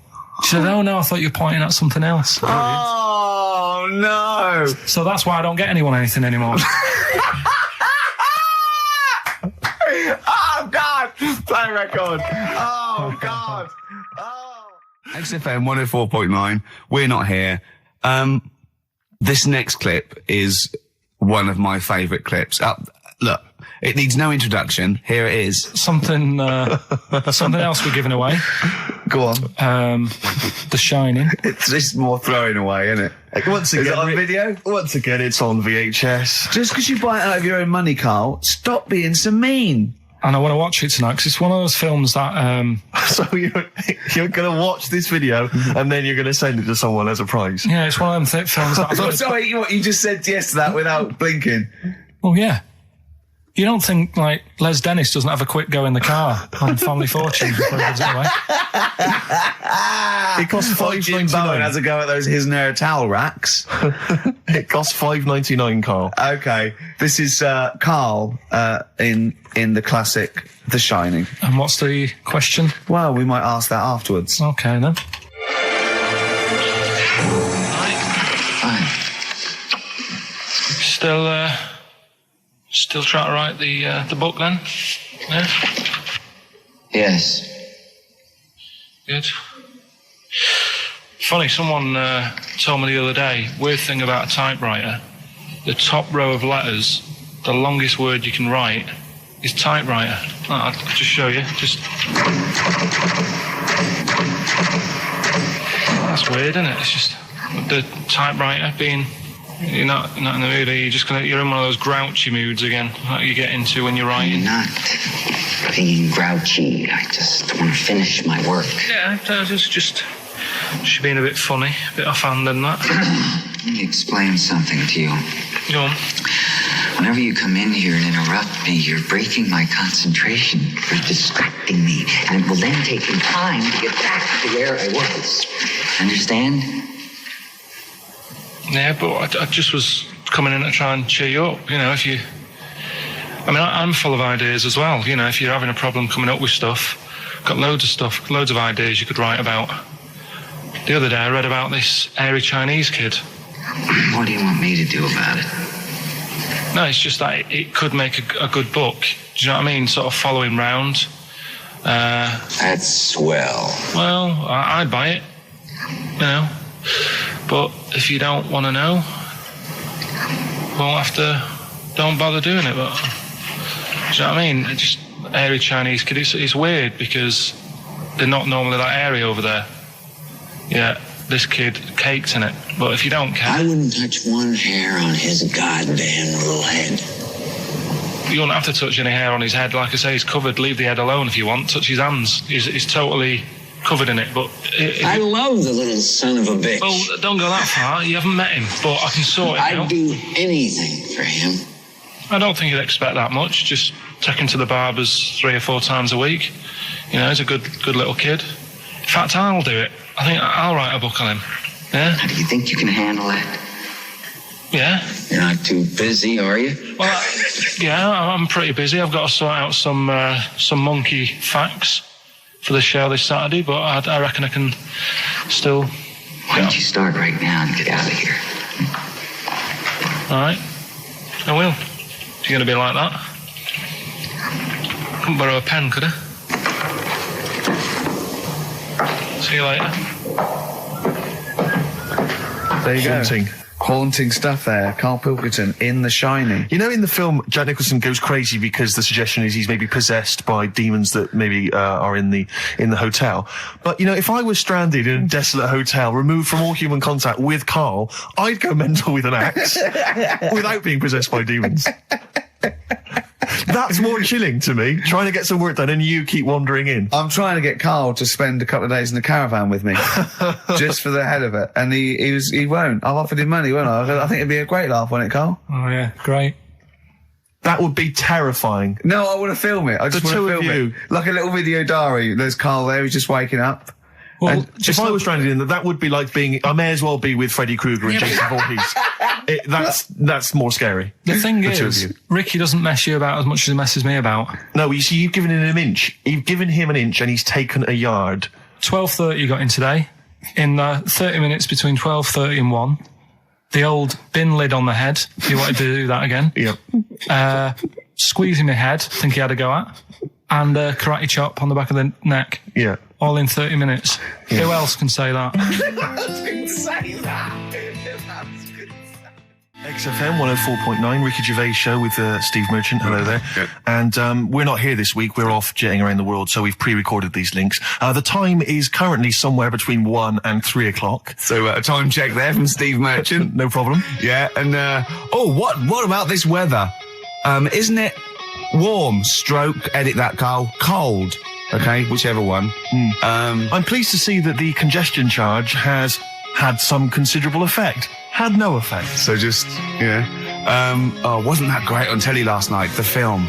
She said, oh, no, I thought you were pointing at something else. Oh, no. So that's why I don't get anyone anything anymore. Oh, God. Play record. Oh, God. Oh. XFM 104.9. We're not here. This next clip is one of my favourite clips. Look, it needs no introduction. Here it is. Something else we're giving away. Go on. The Shining. It's just more throwing away, isn't it? Once again, is it on video? Once again, it's on VHS. Just because you buy it out of your own money, Carl, stop being so mean. And I want to watch it tonight because it's one of those films that... So you're going to watch this video and then you're going to send it to someone as a prize? Yeah, it's one of them films that... Sorry, what, you just said yes to that without blinking? Well, yeah. You don't think, like, Les Dennis doesn't have a quick go in the car on Family Fortune before he gives it away? It costs Jim Bowen has $5.99. a go at those his and her towel racks. It costs $5.99, Carl. Okay, this is Carl in the classic The Shining. And what's the question? Well, we might ask that afterwards. Okay, then. Still trying to write the book then? Yeah? Yes. Good. Funny, someone told me the other day, weird thing about a typewriter, the top row of letters, the longest word you can write is typewriter. I'll just show you. That's weird, isn't it? It's just the typewriter being... You're not in the mood, are you? You're in one of those grouchy moods again, like you get into when you're writing. I'm not being grouchy. I just want to finish my work. Yeah, just being a bit funny, a bit offhand and that. Let me explain something to you. Go on. Whenever you come in here and interrupt me, you're breaking my concentration. You're distracting me. And it will then take me time to get back to where I was. Understand? Yeah, but I just was coming in to try and cheer you up, you know, if you... I mean, I'm full of ideas as well, you know, if you're having a problem coming up with stuff, got loads of ideas you could write about. The other day I read about this airy Chinese kid. What do you want me to do about it? No, it's just that it could make a good book. Do you know what I mean? Sort of following round. That's swell. Well, I'd buy it, you know. But if you don't want to know, don't bother doing it. But do you know what I mean? It's just airy Chinese kid. It's weird because they're not normally that airy over there. yeah, this kid caked in it. But if you don't care, I wouldn't touch one hair on his goddamn little head. you don't have to touch any hair on his head. Like I say, he's covered. Leave the head alone if you want. Touch his hands. He's totally covered in it. But I love the little son of a bitch. Well, don't go that far. You haven't met him, but I can sort it out. I'd do anything for him. I don't think he'd expect that much. Just take him to the barbers 3 or 4 times a week. You know, he's a good little kid. In fact, I'll do it. I think I'll write a book on him. Yeah? How do you think you can handle that? Yeah. You're not too busy, are you? Well, yeah, I'm pretty busy. I've got to sort out some monkey facts for the show this Saturday, but I reckon I can still... Why don't you start right now and get out of here? All right. I will. If you're going to be like that. Couldn't borrow a pen, could I? See you later. There you Haunting. go. Haunting stuff there. Karl Pilkington in The Shining. You know, in the film, Jack Nicholson goes crazy because the suggestion is he's maybe possessed by demons that maybe are in the hotel. But, you know, if I was stranded in a desolate hotel, removed from all human contact with Karl, I'd go mental with an axe without being possessed by demons. That's more chilling to me, trying to get some work done and you keep wandering in. I'm trying to get Karl to spend a couple of days in the caravan with me, just for the hell of it. And he won't. I've offered him money, won't I? I think it'd be a great laugh, won't it, Karl? Oh, yeah, great. That would be terrifying. No, I want to film it. I just want to film it. Like a little video diary. There's Karl there, he's just waking up. Well, if I was stranded in that would be like being... I may as well be with Freddy Krueger and Jason Voorhees. That's more scary. The thing is, Ricky doesn't mess you about as much as he messes me about. No, you see, you've given him an inch. You've given him an inch and he's taken a yard. 12:30 got in today. In 30 minutes between 12:30 and 1. The old bin lid on the head. He wanted to do that again. Yep. Squeezing my head, think he had a go at. And karate chop on the back of the neck. Yeah. All in 30 minutes. Yeah. Who else can say that? XFM 104.9, Ricky Gervais Show with Steve Merchant. Hello there. Good. And we're not here this week. We're off jetting around the world, so we've pre-recorded these links. The time is currently somewhere between 1 and 3 o'clock. So a time check there from Steve Merchant. No problem. Yeah, and what about this weather? Isn't it warm? Stroke, edit that, Karl. Cold. Okay, whichever one. I'm pleased to see that the congestion charge has had some considerable effect. Had no effect. So just, yeah. Wasn't that great on telly last night? The film.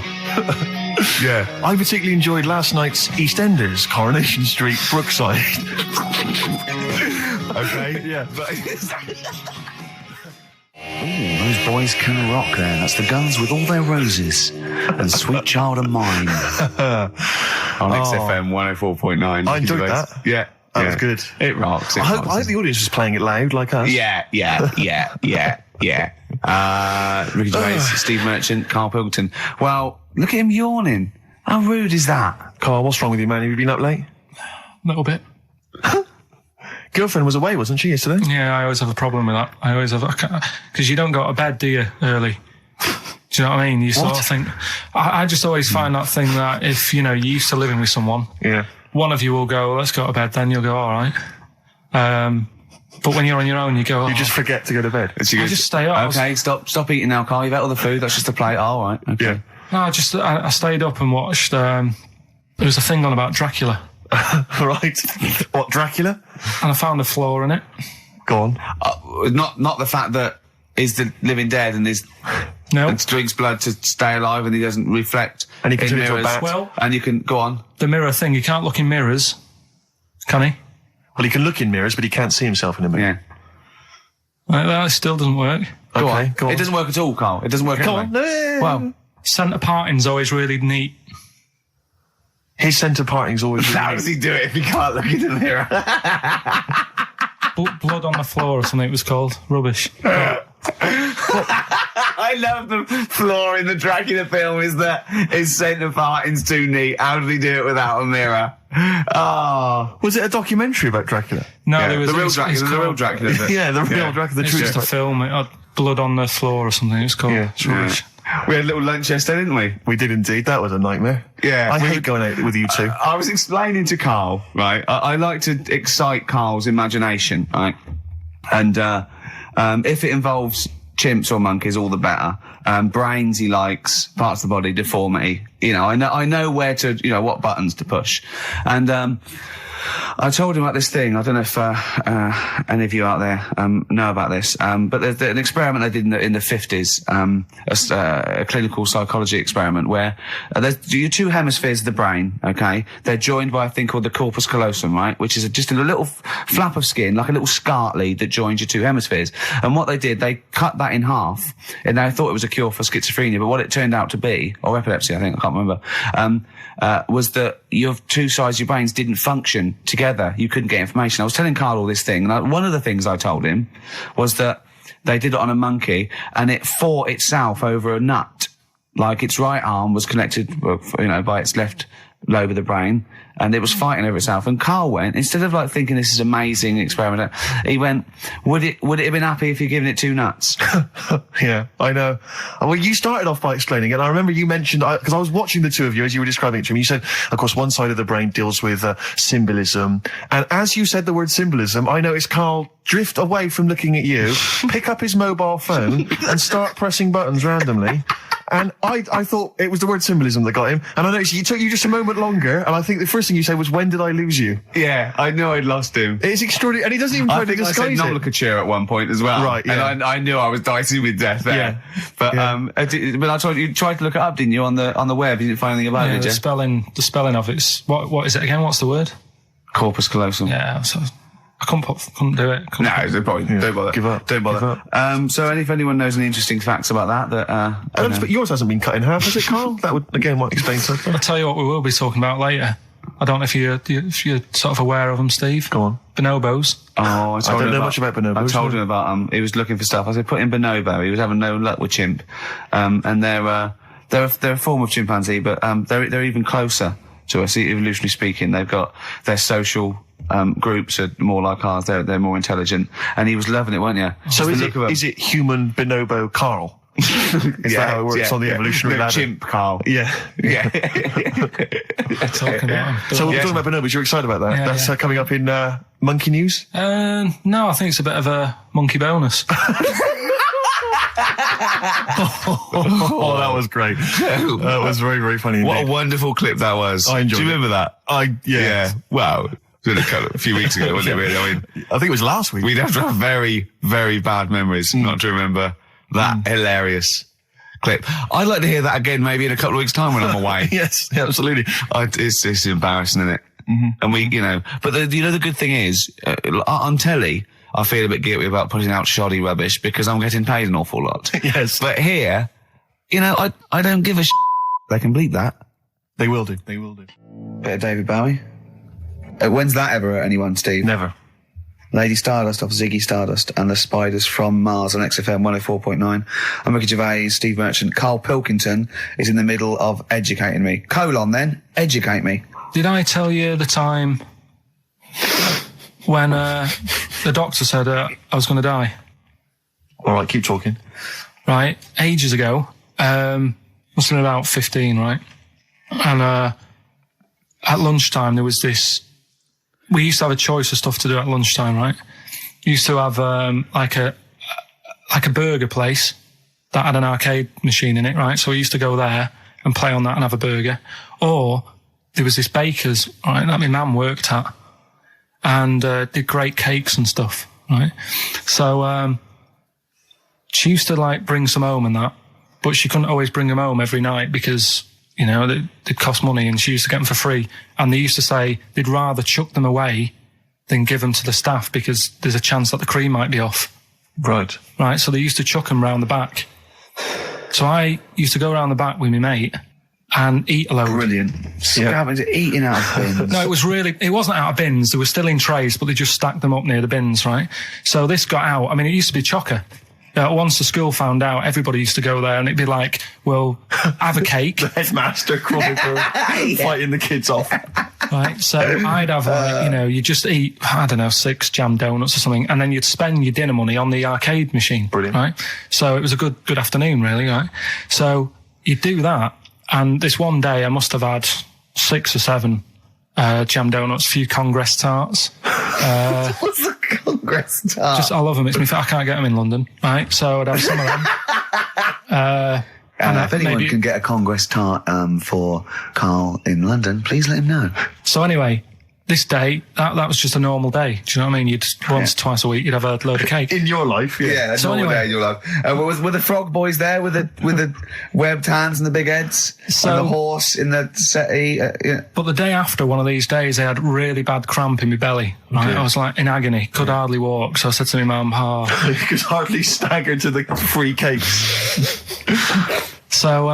Yeah. I particularly enjoyed last night's EastEnders, Coronation Street, Brookside. Okay. Yeah. Ooh, those boys can rock there. That's the Guns with All Their Roses and Sweet Child of Mine. On XFM 104.9. I enjoyed that. Yeah. That was good. It rocks. I hope the audience was playing it loud like us. Yeah. Ricky Gervais, Steve Merchant, Karl Pilkington. Well, look at him yawning. How rude is that? Carl, what's wrong with you, man? Have you been up late? A little bit. Girlfriend was away, wasn't she, yesterday? Yeah, I always have a problem with that. I always have... Because you don't go to bed, do you, early? Do you know what I mean? You sort of think... I just always find that thing that if, you know, you're used to living with someone... Yeah. One of you will go, let's go to bed, then you'll go, all right. But when you're on your own, you go... You just forget to go to bed. I just stay up. Okay, stop eating now, Karl. You've ate all the food. That's just a plate. All right. Okay. Yeah. No, I stayed up and watched... there was a thing on about Dracula. Right. What, Dracula? And I found a flaw in it. Go on. Not the fact that he's the living dead and and drinks blood to stay alive and he doesn't reflect. And he can in turn into a mirrors. bat. Well, and you can go on. The mirror thing, you can't look in mirrors, can he? Well, he can look in mirrors, but he can't see himself in a mirror. Yeah. That still doesn't work. Go on. It doesn't work at all, Karl. It doesn't work. Go anyway. on. Well, centre parting's always really neat. His centre parting's always... How does he do it if he can't look in the mirror? Blood on the floor or something it was called. Rubbish. I love the flaw in the Dracula film is that his centre parting's too neat. How did he do it without a mirror? Oh. Was it a documentary about Dracula? No, Yeah, there was... the real Dracula. Yeah, the real Dracula, the It's true just a story. film. It had blood on the floor or something. It's called. Yeah. It's rubbish. We had a little lunch yesterday, didn't we? We did indeed. That was a nightmare. Yeah. I hate going out with you two. I was explaining to Karl, right? I like to excite Karl's imagination, right? And if it involves chimps or monkeys, all the better. Brains he likes, parts of the body, deformity. You know, I know where to, you know, what buttons to push. And I told him about this thing. I don't know if any of you out there know about this, but there's an experiment they did in the 50s, a clinical psychology experiment where there's your two hemispheres of the brain, okay? They're joined by a thing called the corpus callosum, right? Which is just a little flap of skin, like a little scarlet lead that joins your two hemispheres. And what they did, they cut that in half, and they thought it was a cure for schizophrenia, but what it turned out to be, or epilepsy, I think, I can't remember, was that your two sides of your brains didn't function together. You couldn't get information. I was telling Karl all this thing, and one of the things I told him was that they did it on a monkey, and it fought itself over a nut. Like its right arm was connected, you know, by its left lobe of the brain, and it was fighting over itself. And Karl went, instead of like thinking this is amazing experiment, he went, would it have been happy if you'd given it two nuts? Yeah, I know. Well, you started off by explaining it, and I remember you mentioned, because I was watching the two of you as you were describing it to me, you said, of course, one side of the brain deals with symbolism, and as you said the word symbolism, I noticed Karl drift away from looking at you, pick up his mobile phone, and start pressing buttons randomly. And I thought it was the word symbolism that got him. And I noticed it took you just a moment longer. And I think the first thing you said was, when did I lose you? Yeah, I knew I'd lost him. It's extraordinary. And he doesn't even try to disguise it. I said nomenclature at one point as well. Right, yeah. And I knew I was dicing with death there. Yeah. But, yeah. But I told you tried to look it up, didn't you, on the web? You didn't find anything about it, did you? The spelling of it's, what is it again? What's the word? Corpus callosum. Yeah, so I couldn't do it. Don't bother. Give up. Don't bother. So if anyone knows any interesting facts about that, but yours hasn't been cut in half, has it, Karl? That would, again, might explain something. I'll tell you what we will be talking about later. I don't know if you're sort of aware of them, Steve. Go on. Bonobos. Oh, I don't know much about bonobos. I told him about he was looking for stuff. I said, put in bonobo. He was having no luck with chimp. And they're a form of chimpanzee, but they're even closer to us, evolutionarily speaking. They've got their social groups are more like ours. They're more intelligent, and he was loving it, weren't you? So is it human bonobo Karl? Is that how it works on the evolutionary ladder? Chimp Karl. Yeah. Yeah. Talking about him. So we're talking about bonobos. You're excited about that? Yeah, That's coming up in monkey news. No, I think it's a bit of a monkey bonus. Oh, that was gregreat. That was very, very funny. What indeed. a wonderful clip that was. I enjoyed it. Do you remember that? Yeah. Wow. It was a few weeks ago, wasn't it, really? I mean, I think it was last week. we'd have to have very, very bad memories not to remember that hilarious clip. I'd like to hear that again maybe in a couple of weeks' time when I'm away. Yes, absolutely. It's embarrassing, isn't it? Mm-hmm. And we, but the good thing is, on telly, I feel a bit guilty about putting out shoddy rubbish because I'm getting paid an awful lot. Yes. But here, I don't give a They can bleep that. They will do. Bit of David Bowie. When's that ever hurt anyone, Steve? Never. Lady Stardust off Ziggy Stardust and the Spiders from Mars on XFM 104.9. I'm Ricky Gervais, Steve Merchant. Karl Pilkington is in the middle of educating me. Educate me. Did I tell you the time when the doctor said I was going to die? All right, keep talking. Right, ages ago. Must have been about 15, right? And at lunchtime there was this. We used to have a choice of stuff to do at lunchtime, right? We used to have like a burger place that had an arcade machine in it, right? So we used to go there and play on that and have a burger. Or there was this baker's, right, that my mum worked at, and did great cakes and stuff, right? So she used to like bring some home and that, but she couldn't always bring them home every night because they'd cost money, and she used to get them for free. And they used to say they'd rather chuck them away than give them to the staff because there's a chance that the cream might be off. Right. Right, so they used to chuck them round the back. So I used to go around the back with my mate and eat a load. Brilliant. Eating out of bins. No, it wasn't out of bins. They were still in trays, but they just stacked them up near the bins, right? So this got out. I mean, it used to be chocker. Once the school found out, everybody used to go there, and it'd be like, well, have a cake. The headmaster crawling through, fighting the kids off. Right, so I'd have, you just eat, I don't know, 6 jam donuts or something, and then you'd spend your dinner money on the arcade machine. Brilliant. Right? So it was a good afternoon, really, right? So you'd do that, and this one day I must have had 6 or 7 jam donuts, a few Congress tarts. What's a Congress tart? I love them. I can't get them in London, right? So I'd have some of them. If anyone can get a Congress tart for Karl in London, please let him know. So anyway, this day, that was just a normal day. Do you know what I mean? You'd twice a week, you'd have a load of cake. In your life, yeah. Yeah, So normal anyway- day in your life. Were the frog boys there with the webbed hands and the big heads? So- and the horse in the settee? Yeah. But the day after one of these days, I had really bad cramp in my belly. Right? I was like in agony, could hardly walk. So I said to my mum, You could hardly stagger to the free cakes. So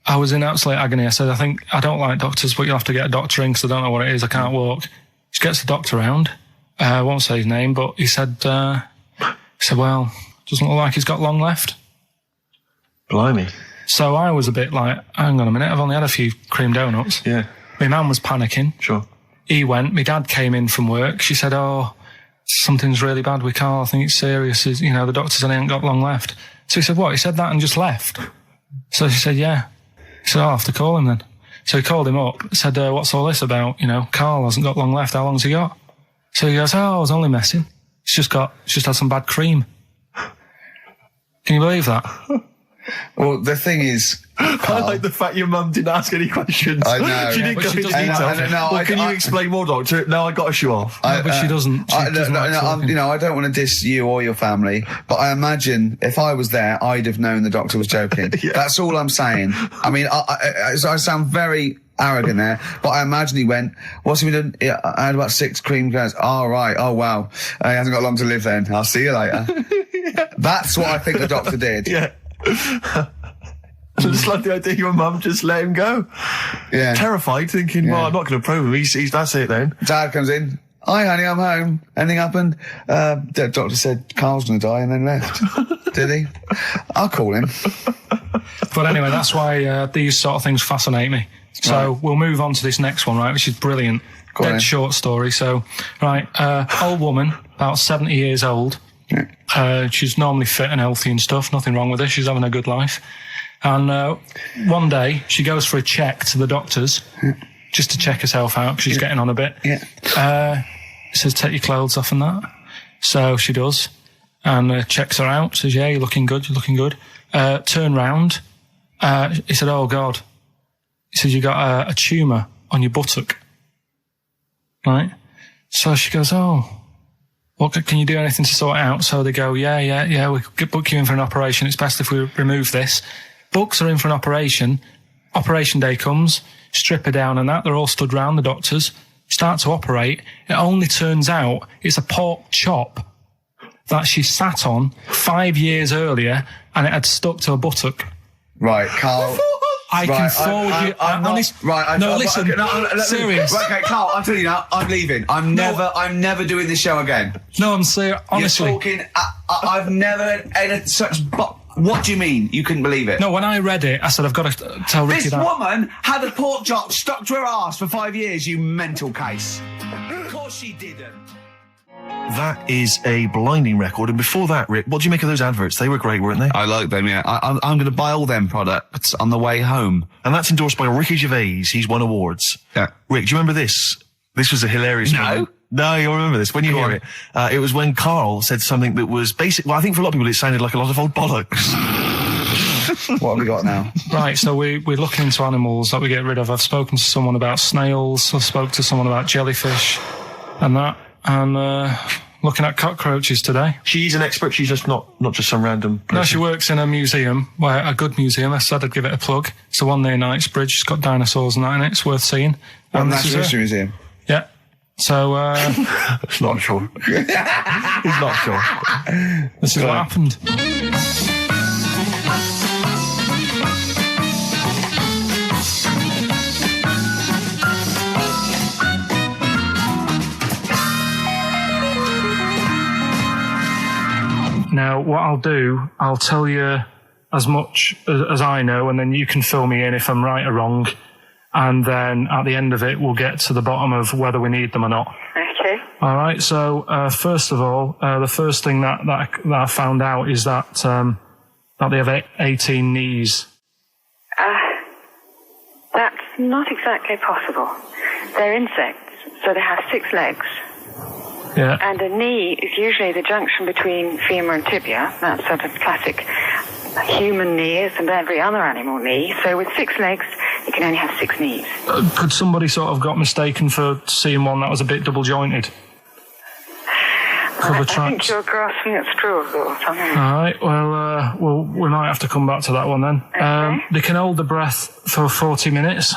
I was in absolute agony. I said, I don't like doctors, but you'll have to get a doctor in because I don't know what it is. I can't walk. She gets the doctor round. I won't say his name, but he said, well, doesn't look like he's got long left. Blimey. So I was a bit like, hang on a minute, I've only had a few cream donuts. Yeah. My mum was panicking. Sure. He went. My dad came in from work. She said, something's really bad with Karl. I think it's serious. The doctor said he ain't got long left. So he said, what? He said that and just left. So she said, yeah. He said, I'll have to call him then. So he called him up, said, what's all this about? Karl hasn't got long left. How long's he got? So he goes, I was only messing. He's just had some bad cream. Can you believe that? Well, the thing is, I like the fact your mum didn't ask any questions. I know. She didn't But go she into doesn't- detail. Can you explain more, doctor? No, I got a shoe off. But she doesn't. She doesn't like talking. I don't want to diss you or your family, but I imagine if I was there, I'd have known the doctor was joking. Yeah. That's all I'm saying. I mean, I sound very arrogant there, but I imagine he went, what's he been doing? Yeah, I had about 6 cream cones. Oh, right. Oh, wow. He hasn't got long to live then. I'll see you later. That's what I think the doctor did. Yeah. I just like the idea your mum just let him go. Yeah. Terrified, thinking, well, Yeah. I'm not going to probe him. He's that's it then. Dad comes in. Hi, honey, I'm home. Anything happened? The doctor said Karl's going to die and then left. Did he? I'll call him. But anyway, that's why these sort of things fascinate me. So we'll move on to this next one, right, which is brilliant. Go on Dead then. short story. So, right, old woman, about 70 years old. Yeah. She's normally fit and healthy and stuff. Nothing wrong with her. She's having a good life. And one day, she goes for a check to the doctors, just to check herself out, 'cause she's getting on a bit. Yeah. He says, take your clothes off and that. So she does. And checks her out. Says, yeah, you're looking good. You're looking good. Turn round. He said, oh, God. He says, you got a tumour on your buttock. Right? So she goes, oh, well, can you do anything to sort it out? So they go, yeah, we could book you in for an operation. It's best if we remove this. Books are in for an operation. Operation day comes, strip her down and that. They're all stood round, the doctors. Start to operate. It only turns out it's a pork chop that she sat on 5 years earlier and it had stuck to her buttock. Right, Karl. I can forward you. Serious. Right, okay, Karl, I'm telling you now, I'm leaving. I'm never doing this show again. No, I'm serious. Honestly. You're talking, I've never had such, what do you mean? You couldn't believe it? No, when I read it, I said, I've got to tell Ricky This that. woman had a pork chop stuck to her arse for 5 years, you mental case. Of course she didn't. That is a blinding record. And before that, Rick, what do you make of those adverts? They were great, weren't they? I like them, yeah. I'm going to buy all them products on the way home. And that's endorsed by Ricky Gervais. He's won awards. Yeah. Rick, do you remember this? This was a hilarious moment. No, you'll remember this when you hear it. It was when Karl said something that was basic. Well, I think for a lot of people it sounded like a lot of old bollocks. What have we got now? Right, so we're looking into animals that we get rid of. I've spoken to someone about snails. I've spoken to someone about jellyfish and that. And looking at cockroaches today. She's an expert. She's just not just some random person. No, she works in a museum, a good museum. I said I'd give it a plug. It's the one near Knightsbridge. It's got dinosaurs and that in it. It's worth seeing. Well, this is Natural her. History Museum. Yeah. So, It's not sure. He's not sure. this is what happened. Now, what I'll do, I'll tell you as much as I know, and then you can fill me in if I'm right or wrong. and then at the end of it, we'll get to the bottom of whether we need them or not. Okay. All right. So first of all, the first thing that I found out is that they have 18 knees. That's not exactly possible. They're insects, so they have 6 legs. Yeah. And a knee is usually the junction between femur and tibia. That's sort of classic human knees and every other animal knee. So with 6 legs, you can only have 6 knees. Could somebody sort of got mistaken for seeing one that was a bit double jointed? I think you're grasping at straws or something. All right. Well, we might have to come back to that one then. Okay. They can hold the breath for 40 minutes.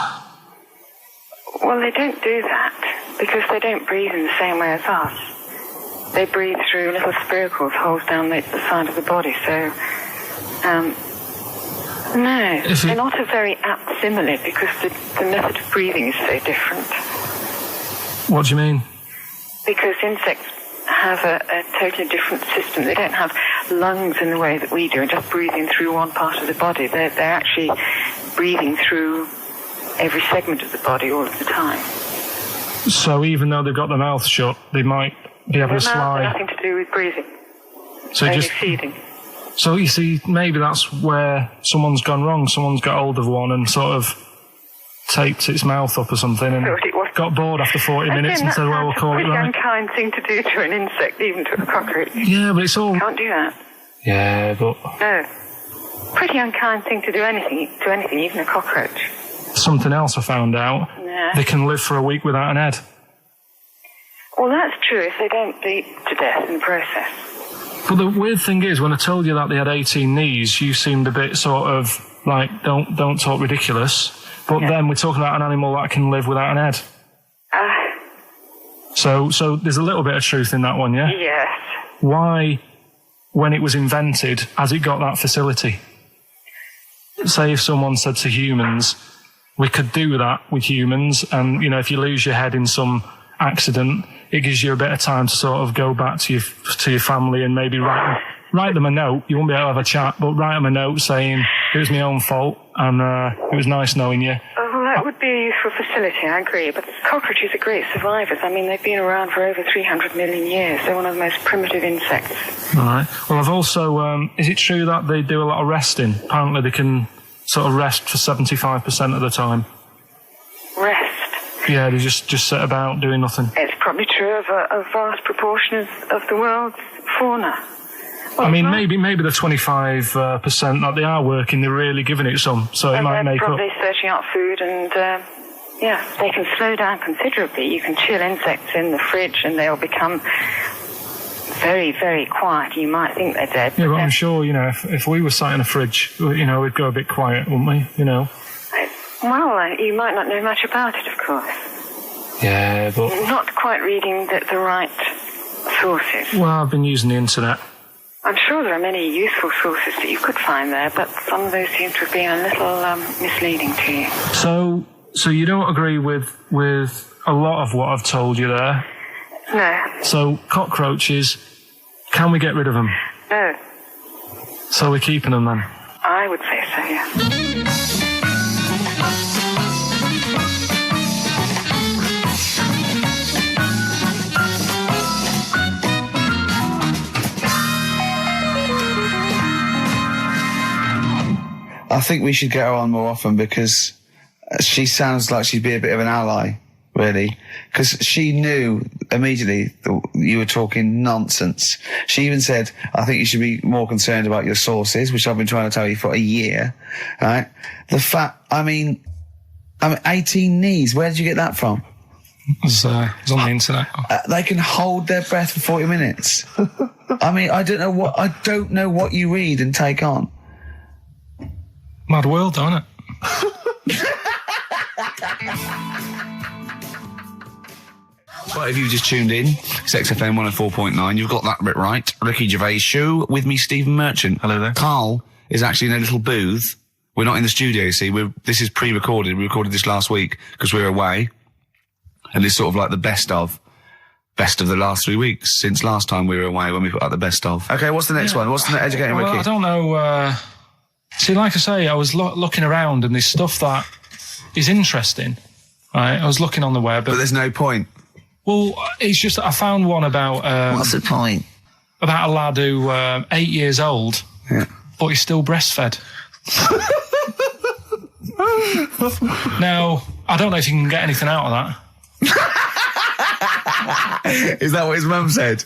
Well, they don't do that because they don't breathe in the same way as us. They breathe through little spiracles, holes down the side of the body. So, no, they're not a very apt simile because the method of breathing is so different. What do you mean? Because insects have a totally different system. They don't have lungs in the way that we do and just breathing through one part of the body. They're actually breathing through every segment of the body all of the time. So even though they've got their mouth shut, they might be able to slide. Their mouth has nothing to do with breathing. So only just feeding. So you see, maybe that's where someone's gone wrong. Someone's got hold of one and sort of taped its mouth up or something and got bored after 40 minutes and said, well, we'll call it right. It's a pretty unkind thing to do to an insect, even to a cockroach. Yeah, but it's all... You can't do that. Yeah, but... No. Pretty unkind thing to do to anything, even a cockroach. Something else I found out. Yeah. They can live for a week without an head. Well, that's true if they don't bleed to death in the process. But the weird thing is, when I told you that they had 18 knees, you seemed a bit sort of like, don't talk ridiculous. But then we're talking about an animal that can live without an head. So there's a little bit of truth in that one, yeah? Yes. Why, when it was invented, has it got that facility? Say if someone said to humans, we could do that with humans, and, you know, if you lose your head in some accident, it gives you a bit of time to sort of go back to your family and maybe write them a note. You won't be able to have a chat, but write them a note saying, it was my own fault, and it was nice knowing you. Well, that would be a useful facility, I agree. But cockroaches are great survivors. I mean, they've been around for over 300 million years. They're one of the most primitive insects. All right. Well, I've also... is it true that they do a lot of resting? Apparently they can sort of rest for 75% of the time. Rest? Yeah, they just sit about doing nothing. It's probably true of a vast proportion of the world's fauna. I mean, maybe the 25% that they are working, they're really giving it some, so it might make up. They're probably searching out food and, they can slow down considerably. You can chill insects in the fridge and they'll become very, very quiet. You might think they're dead. Yeah, but I'm sure, you know, if we were sat in a fridge, you know, we'd go a bit quiet, wouldn't we, you know? Well, you might not know much about it, of course. Yeah, but... You're not quite reading the right sources. Well, I've been using the internet. I'm sure there are many useful sources that you could find there, but some of those seem to have been a little misleading to you. So you don't agree with a lot of what I've told you there? No. So cockroaches, can we get rid of them? No. So we're keeping them then? I would say so, yeah. I think we should get her on more often because she sounds like she'd be a bit of an ally, really. Because she knew immediately that you were talking nonsense. She even said, I think you should be more concerned about your sources, which I've been trying to tell you for a year, right? The fact, I mean, 18 knees, where did you get that from? It was on the internet. They can hold their breath for 40 minutes. I mean, I don't know what you read and take on. Mad world, don't it? Well, if you've just tuned in, it's XFM 104.9. You've got that bit right. Ricky Gervais Show with me, Stephen Merchant. Hello there. Karl is actually in a little booth. We're not in the studio, you see. This is pre-recorded. We recorded this last week because we were away. And it's sort of like the best of the last 3 weeks since last time we were away when we put out the best of. Okay, what's the next one? What's the educating Ricky? I don't know. See, like I say, I was looking around and there's stuff that is interesting. Right, I was looking on the web, But there's no point. well, it's just that I found one about What's the point? about a lad who 8 years old, but he's still breastfed. Now, I don't know if you can get anything out of that. Is that what his mum said?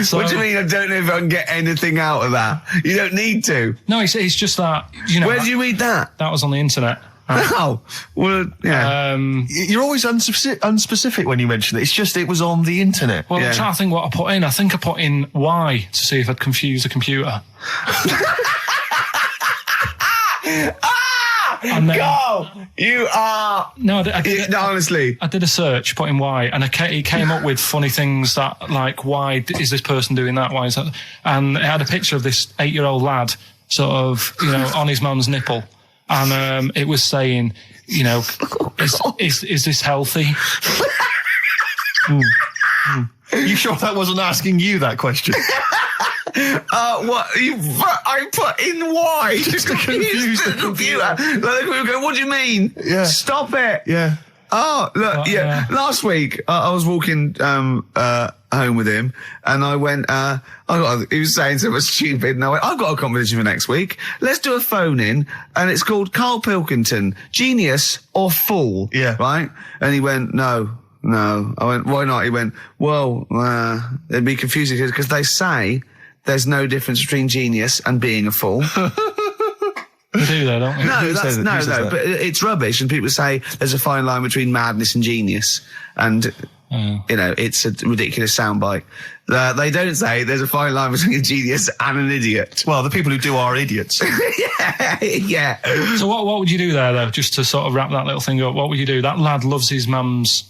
So, What do you mean? I don't know if I can get anything out of that. You don't need to. No, it's just that, you know. Where did you read that? That was on the internet. Oh, well, yeah. You're always unspecific when you mention it. It's just it was on the internet. Well, I'm trying to think what I put in. I think I put in Y to see if I'd confuse a computer. And then, Go! You are... no, I did, No, honestly. I did a search, put in why, and it came up with funny things that, like, why is this person doing that? Why is that? And it had a picture of this 8-year-old lad, sort of, you know, on his mum's nipple, and it was saying, you know, is this healthy? You sure that wasn't asking you that question? What? I put in why? Just to confuse the computer. Like, the computer go, what do you mean? Yeah. Stop it. Yeah. Oh, look, yeah. Last week, I was walking home with him, and I went, he was saying something stupid, and I went, I've got a competition for next week. Let's do a phone-in, and it's called Karl Pilkington, Genius or Fool. Yeah. Right? And he went, No. I went, why not? He went, well, it'd be confusing because they say there's no difference between genius and being a fool. We do that, don't we? No, but it's rubbish. And people say there's a fine line between madness and genius. And, you know, it's a ridiculous soundbite. They don't say there's a fine line between a genius and an idiot. Well, the people who do are idiots. Yeah. So what would you do there, though, just to sort of wrap that little thing up? What would you do? That lad loves his mum's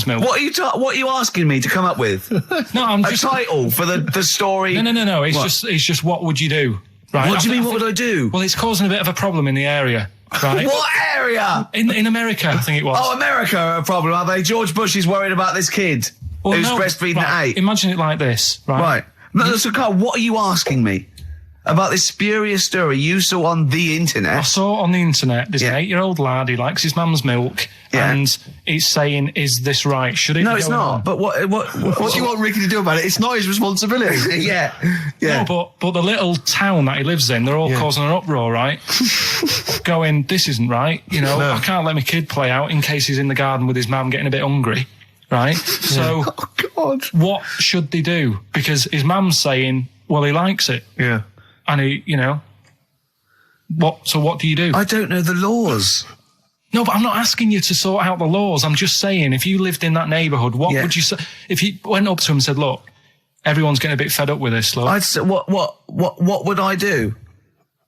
milk. What are you asking me to come up with? No, I'm just a title for the story. No. It's just what would you do? Right. What do you mean? What would I do? Well, it's causing a bit of a problem in the area, right? What area? In America, I think it was. Oh, America are a problem, are they? George Bush is worried about this kid who's breastfeeding at 8. Imagine it like this, right? Right. No, so Carl, what are you asking me about this spurious story you saw on the internet? I saw on the internet, there's an 8-year-old lad, he likes his mum's milk, and he's saying, is this right? Should it No, be it's going not. on? But what What do you want Ricky to do about it? It's not his responsibility. Yeah. No, but the little town that he lives in, they're all causing an uproar, right? Going, this isn't right. You know, I can't let my kid play out in case he's in the garden with his mum getting a bit hungry, right? So, Oh, God. what should they do? Because his mum's saying, well, he likes it. Yeah. And he, you know, what do you do? I don't know the laws. No, but I'm not asking you to sort out the laws. I'm just saying, if you lived in that neighbourhood, what would you say? If you went up to him and said, look, everyone's getting a bit fed up with this, look. I'd say, what would I do?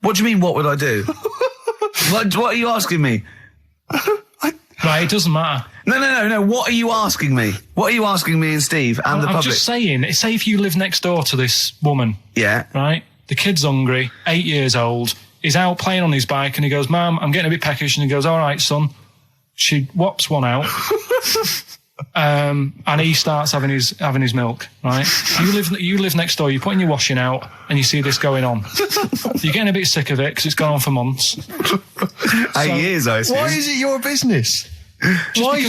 What do you mean, what would I do? What are you asking me? Right, it doesn't matter. No. What are you asking me? What are you asking me and Steve and the I'm public? just saying, say if you live next door to this woman. Yeah. Right? The kid's hungry, 8 years old. He's out playing on his bike and he goes, Mum, I'm getting a bit peckish. And he goes, all right, son. She whops one out. And he starts having his milk, right? You live next door, you're putting your washing out and you see this going on. You're getting a bit sick of it because it's gone on for months. 8 years, I assume. Why is it your business? Why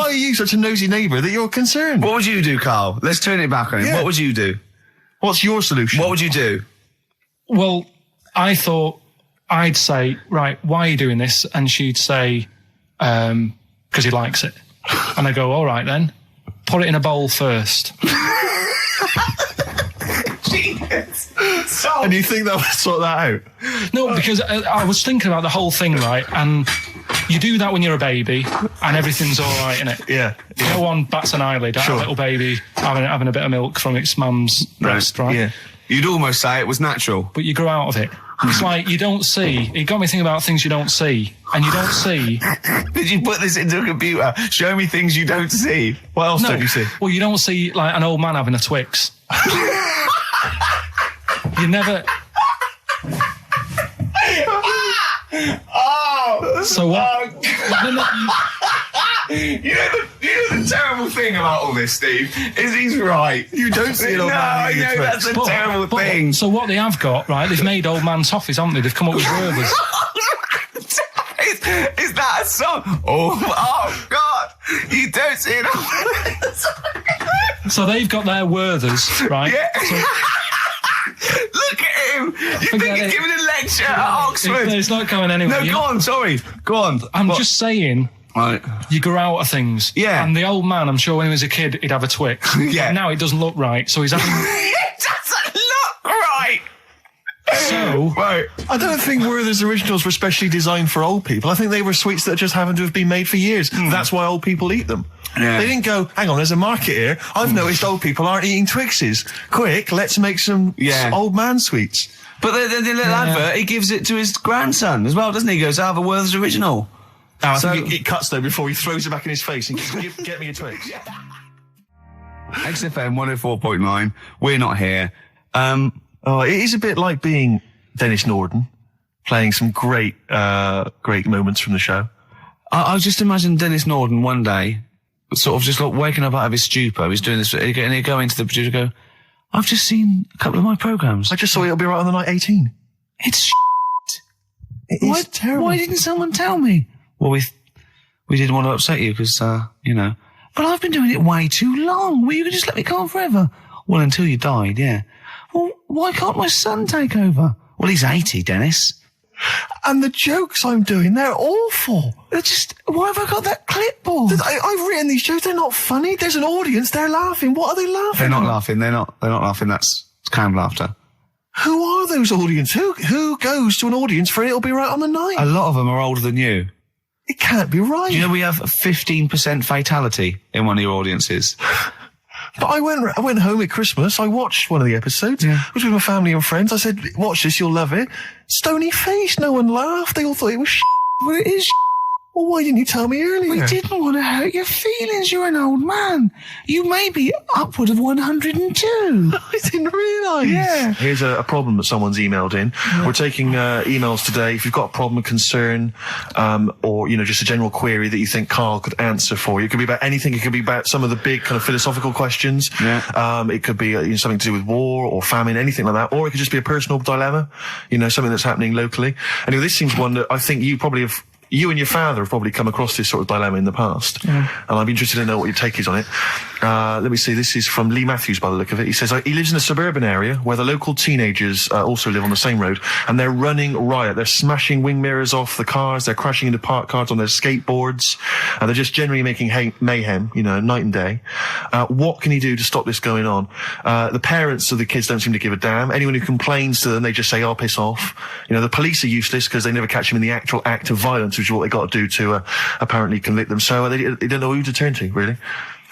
are you such a nosy neighbour that you're concerned? What would you do, Carl? Let's turn it back on him. Yeah. What would you do? What's your solution? What would you do? Well, I thought I'd say, right, why are you doing this? And she'd say, because he likes it. And I go, all right then, put it in a bowl first. And you think that would sort that out? No, because I was thinking about the whole thing, right? And you do that when you're a baby and everything's all right, innit? Yeah. No one bats an eyelid at a little baby having a bit of milk from its mum's breast, right? Yeah. You'd almost say it was natural. But you grow out of it. It's like you don't see. It got me thinking about things you don't see. And you don't see. Did you put this into a computer? Show me things you don't see. What else don't you see? Well, you don't see, like, an old man having a Twix. You never... Oh! So what? You know the terrible thing about all this, Steve, is he's right. You don't see an old man I eating know, Twix. that's a terrible thing. So what they have got, right, they've made old man toffees, haven't they? They've come up with Werthers. Is that a song? Oh God! You don't see it. So they've got their Werthers, right? Yeah. So, Look at him. You think Forget he's it. giving a lecture at Oxford? it's not going anywhere. No, go on. Sorry. Go on. I'm just saying. Right. You grow out of things. Yeah. And the old man, I'm sure when he was a kid, he'd have a Twix. Yeah. But now it doesn't look right, so he's having... It doesn't look right. So... Right. I don't think Werther's originals were specially designed for old people. I think they were sweets that just happened to have been made for years. That's why old people eat them. Yeah. They didn't go, hang on, there's a market here. I've noticed old people aren't eating Twixes. Quick, let's make some old man sweets. But the little advert, he gives it to his grandson as well, doesn't he? He goes, I have a Werther's original. I think it cuts though before he throws it back in his face and goes, get me a Twix. XFM 104.9. We're not here. It is a bit like being Dennis Norden, playing some great moments from the show. I just imagine Dennis Norden one day, sort of just like waking up out of his stupor. He's doing this, and he'd go into the producer and go, I've just seen a couple of my programmes. I just saw It'll Be Right on the Night 18. It's It is terrible. Why didn't someone tell me? Well, we didn't want to upset you because, you know. But I've been doing it way too long. Well, you can just let me go on forever. Well, until you died, yeah. Well, why can't my son take over? Well, he's 80, Dennis. And the jokes I'm doing, they're awful. They're just, why have I got that clipboard? I've written these jokes, they're not funny. There's an audience, they're laughing. What are they laughing They're not at? laughing. They're not laughing. That's canned laughter. Who are those audience? Who goes to an audience for It'll Be Right on the Night? A lot of them are older than you. It can't be right. Do you know we have a 15% fatality in one of your audiences? But I went home at Christmas. I watched one of the episodes. Yeah. I was with my family and friends. I said, watch this, you'll love it. Stony face. No one laughed. They all thought it was Well, it is. Well, why didn't you tell me earlier? We didn't want to hurt your feelings. You're an old man. You may be upward of 102. I didn't realise. Yeah. Here's a problem that someone's emailed in. We're taking emails today. If you've got a problem, a concern, or, you know, just a general query that you think Karl could answer for you. It could be about anything. It could be about some of the big kind of philosophical questions. Yeah. It could be you know, something to do with war or famine, anything like that. Or it could just be a personal dilemma, you know, something that's happening locally. Anyway, this seems one that I think you and your father have probably come across this sort of dilemma in the past. And I'd be interested to know what your take is on it. Let me see. This is from Lee Matthews by the look of it. He says, he lives in a suburban area where the local teenagers also live on the same road, and they're running riot. They're smashing wing mirrors off the cars. They're crashing into parked cars on their skateboards. And they're just generally making mayhem, you know, night and day. What can he do to stop this going on? The parents of the kids don't seem to give a damn. Anyone who complains to them, they just say, oh, piss off. You know, the police are useless because they never catch them in the actual act of violence, which is what they got to do to apparently convict them. So they don't know who to turn to, really.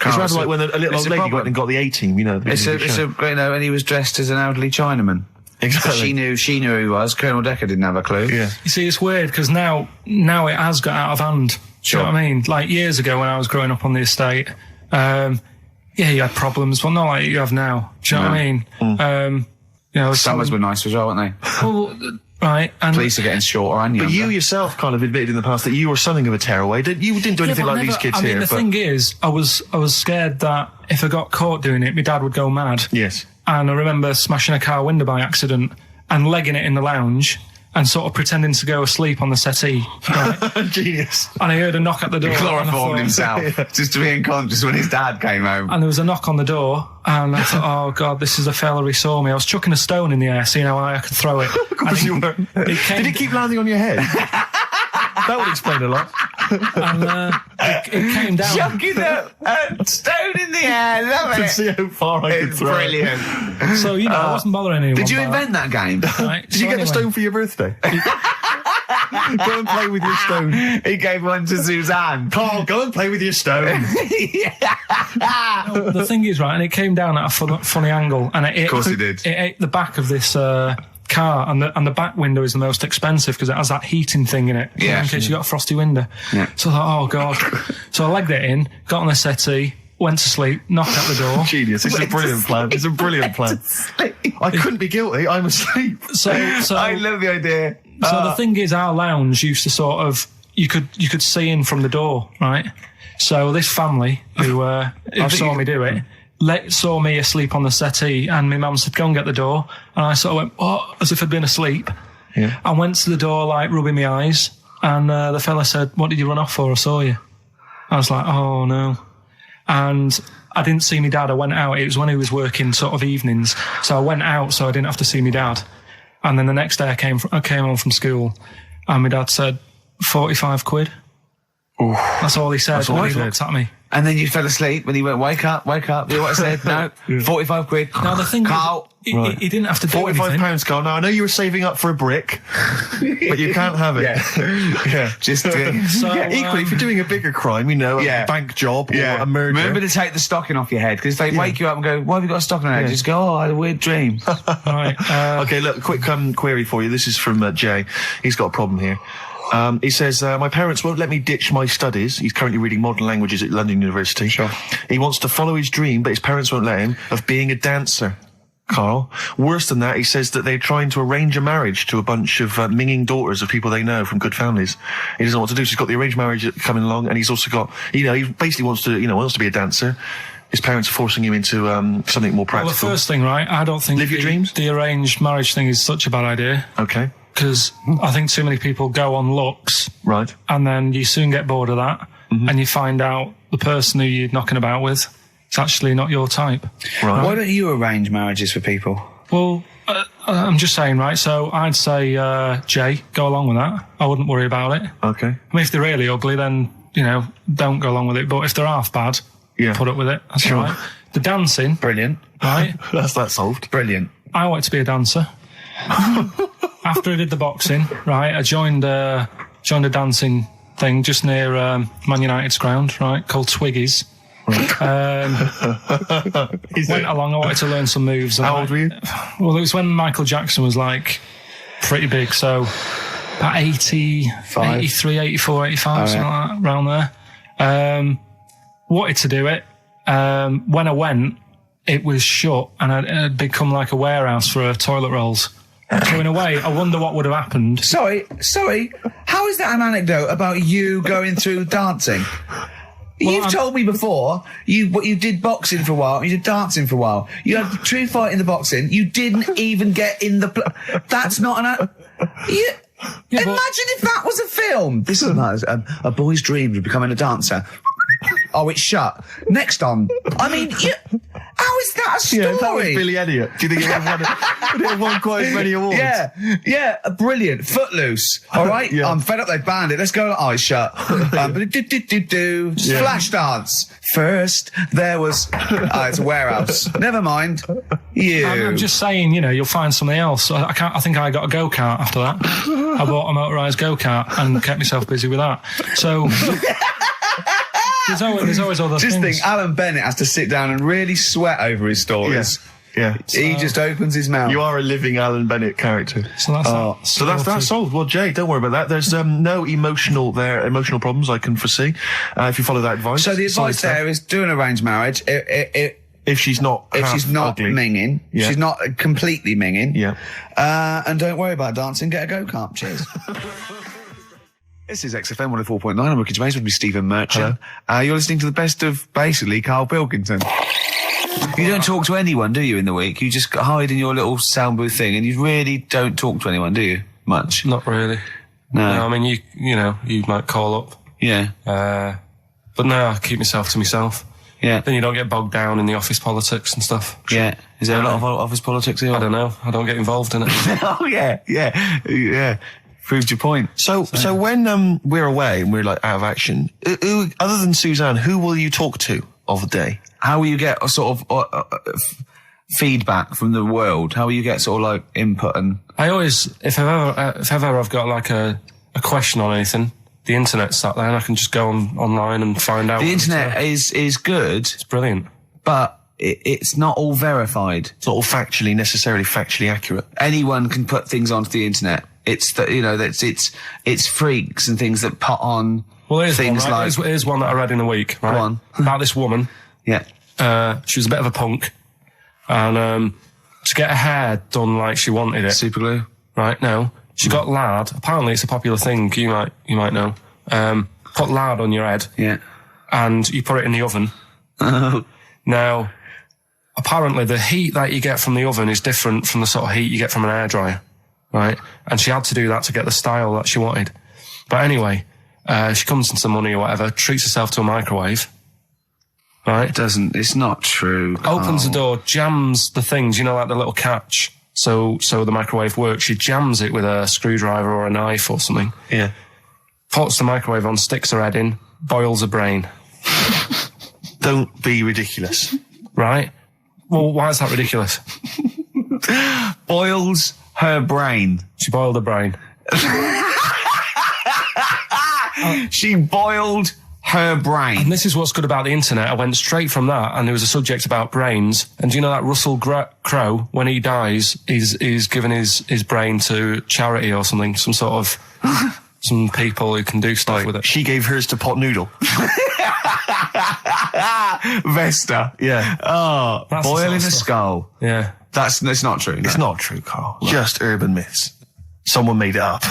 It's rather like when a little old lady went and got the A-team, you know. You know, and he was dressed as an elderly Chinaman. Exactly. She knew who he was. Colonel Decker didn't have a clue. Yeah. You see, it's weird because now it has got out of hand. Do you know what I mean? Like years ago when I was growing up on the estate, yeah, you had problems, but not like you have now. Do you know what I mean? You know, Summers were nice as well, weren't they? Well, right. And Police are getting shorter and younger. But you yourself kind of admitted in the past that you were something of a tearaway. You didn't do anything like these kids here. The thing is, I was scared that if I got caught doing it, my dad would go mad. Yes. And I remember smashing a car window by accident and legging it in the lounge and sort of pretending to go asleep on the settee. Right? Genius. And I heard a knock at the door. He chloroformed himself just to be unconscious when his dad came home. And there was a knock on the door, and I thought, oh God, this is a fella who saw me. I was chucking a stone in the air, seeing how high I could throw it. Of course you were. Did it keep landing on your head? That would explain a lot. And it came down. Chucking a stone in the air, love To it. see how far I could It's throw brilliant. So, you know, I wasn't bothering anyone. Did you by invent that game? Right? Did you get the stone for your birthday? Go and play with your stone. He gave one to Suzanne. Karl, go and play with your stone. The thing is, right, and it came down at a funny angle, and Of course it did. It ate the back of this car, and the back window is the most expensive because it has that heating thing in it. Yeah. In case you got a frosty window. Yeah. So I thought, oh God. So I legged it in, got on the settee, went to sleep, knocked at the door. Genius. It's a brilliant plan. It's a brilliant plan. I couldn't be guilty. I'm asleep. So I love the idea. So the thing is, our lounge used to sort of, you could see in from the door, right? So this family who saw me do it, saw me asleep on the settee, and my mum said, go and get the door. And I sort of went, oh, as if I'd been asleep. Yeah. I went to the door, like, rubbing my eyes, and the fella said, what did you run off for? I saw you. I was like, oh, no. And I didn't see my dad. I went out. It was when he was working sort of evenings. So I went out so I didn't have to see my dad. And then the next day I came home from school, and my dad said, 45 quid. Ooh. That's all he said. That's all he he said. looked at me. And then you fell asleep when he went, wake up. You know what I said? No, 45 quid. Now the thing Carl. is, he didn't have to do anything. £45, Carl. Now, I know you were saving up for a brick, but you can't have it. Yeah. Just So, Equally, if you're doing a bigger crime, a bank job or a murder. Remember to take the stocking off your head, because they wake you up and go, why have you got a stocking on your head? Just go, oh, I had a weird dream. Right. Okay, look, quick query for you. This is from Jay. He's got a problem here. He says, my parents won't let me ditch my studies. He's currently reading modern languages at London University. Sure. He wants to follow his dream, but his parents won't let him, of being a dancer. Carl. Worse than that, he says that they're trying to arrange a marriage to a bunch of minging daughters of people they know from good families. He doesn't know what to do, so he's got the arranged marriage coming along, and he's also got, he basically wants to be a dancer. His parents are forcing him into something more practical. Well, the first thing, right, I don't think Live your dreams? The arranged marriage thing is such a bad idea. Okay. Because I think too many people go on looks. Right. And then you soon get bored of that. Mm-hmm. And you find out the person who you're knocking about with is actually not your type. Right. Why don't you arrange marriages for people? Well, I'm just saying, right, so I'd say, Jay, go along with that. I wouldn't worry about it. Okay. I mean, if they're really ugly, then, don't go along with it. But if they're half bad, put up with it. That's Sure. right. The dancing. Brilliant. Right. That's that solved. Brilliant. I wanted to be a dancer. After I did the boxing, right, I joined a dancing thing just near Man United's ground, right, called Twiggy's. Went along, I wanted to learn some moves. How old were you? Well, it was when Michael Jackson was, like, pretty big, so about 83, 84, 85, something like that, around there. Wanted to do it. When I went, it was shut, and I'd become like a warehouse for toilet rolls. So in a way, I wonder what would have happened. Sorry. How is that an anecdote about you going through dancing? You've told me before you did boxing for a while, you did dancing for a while. You had a true fight in the boxing. You didn't even get in the. That's not an. Imagine if that was a film. This is nice. A boy's dreams of becoming a dancer. Oh, it's shut. Next on. I mean, how is that a story? Yeah, that was Billy Elliot. Do you think would have won quite as many awards? Yeah, brilliant. Footloose. All right, I'm fed up. They banned it. Let's go. Eyes shut. Flash dance. First, there was. It's a warehouse. Never mind. I'm just saying, you'll find something else. I think I got a go-kart after that. I bought a motorised go-kart and kept myself busy with that. So. There's always other things. Just think, Alan Bennett has to sit down and really sweat over his stories. Yeah. He just opens his mouth. You are a living Alan Bennett character. So that's solved. Well, Jay, don't worry about that. There's no emotional problems I can foresee if you follow that advice. So the advice there is do an arranged marriage. If she's not ugly. minging, she's not completely minging. Yeah. And don't worry about dancing. Get a go-kart. Cheers. This is XFM 104.9. I'm Ricky Gervais with me, Stephen Merchant. You're listening to the best of, basically, Karl Pilkington. You don't talk to anyone, do you, in the week? You just hide in your little sound booth thing, and you really don't talk to anyone, do you? Much? Not really. No. I mean, you might call up. Yeah. But no, I keep myself to myself. Yeah. Then you don't get bogged down in the office politics and stuff. Yeah. Is there a lot of office politics here? I don't know. I don't get involved in it. Oh, yeah. Proved your point. So when we're away and we're like out of action, who, other than Suzanne, who will you talk to of the day? How will you get a sort of feedback from the world? How will you get sort of like input and? I always, if ever I've got like a question on anything, the internet's sat there and I can just go online and find out. The internet is good. It's brilliant, but it's not all verified. It's not all necessarily factually accurate. Anyone can put things onto the internet. It's it's freaks and things that put on. Well, here's things one, right? like here's one that I read in a week. Right? Go on. About this woman. Yeah. She was a bit of a punk, and to get her hair done like she wanted it. Super glue. Right? No, she got lard. Apparently, it's a popular thing. You might know. Put lard on your head. Yeah. and you put it in the oven. Now, apparently the heat that you get from the oven is different from the sort of heat you get from an hairdryer, right? And she had to do that to get the style that she wanted. But anyway, she comes into the money or whatever, treats herself to a microwave, right? It's not true. Opens the door, jams the things, like the little catch, so the microwave works. She jams it with a screwdriver or a knife or something. Yeah. Puts the microwave on, sticks her head in, boils her brain. Don't be ridiculous. Right? Well, why is that ridiculous? Boils her brain. She boiled her brain. She boiled her brain. And this is what's good about the internet. I went straight from that, and there was a subject about brains. And do you know that Russell Crowe, when he dies, is given his brain to charity or something, some sort of some people who can do stuff with it. She gave hers to Pot Noodle. Vesta. Yeah. Oh, That's boiling a the sort of stuff. skull. Yeah. That's not true. It's not true, Carl. Just urban myths. Someone made it up.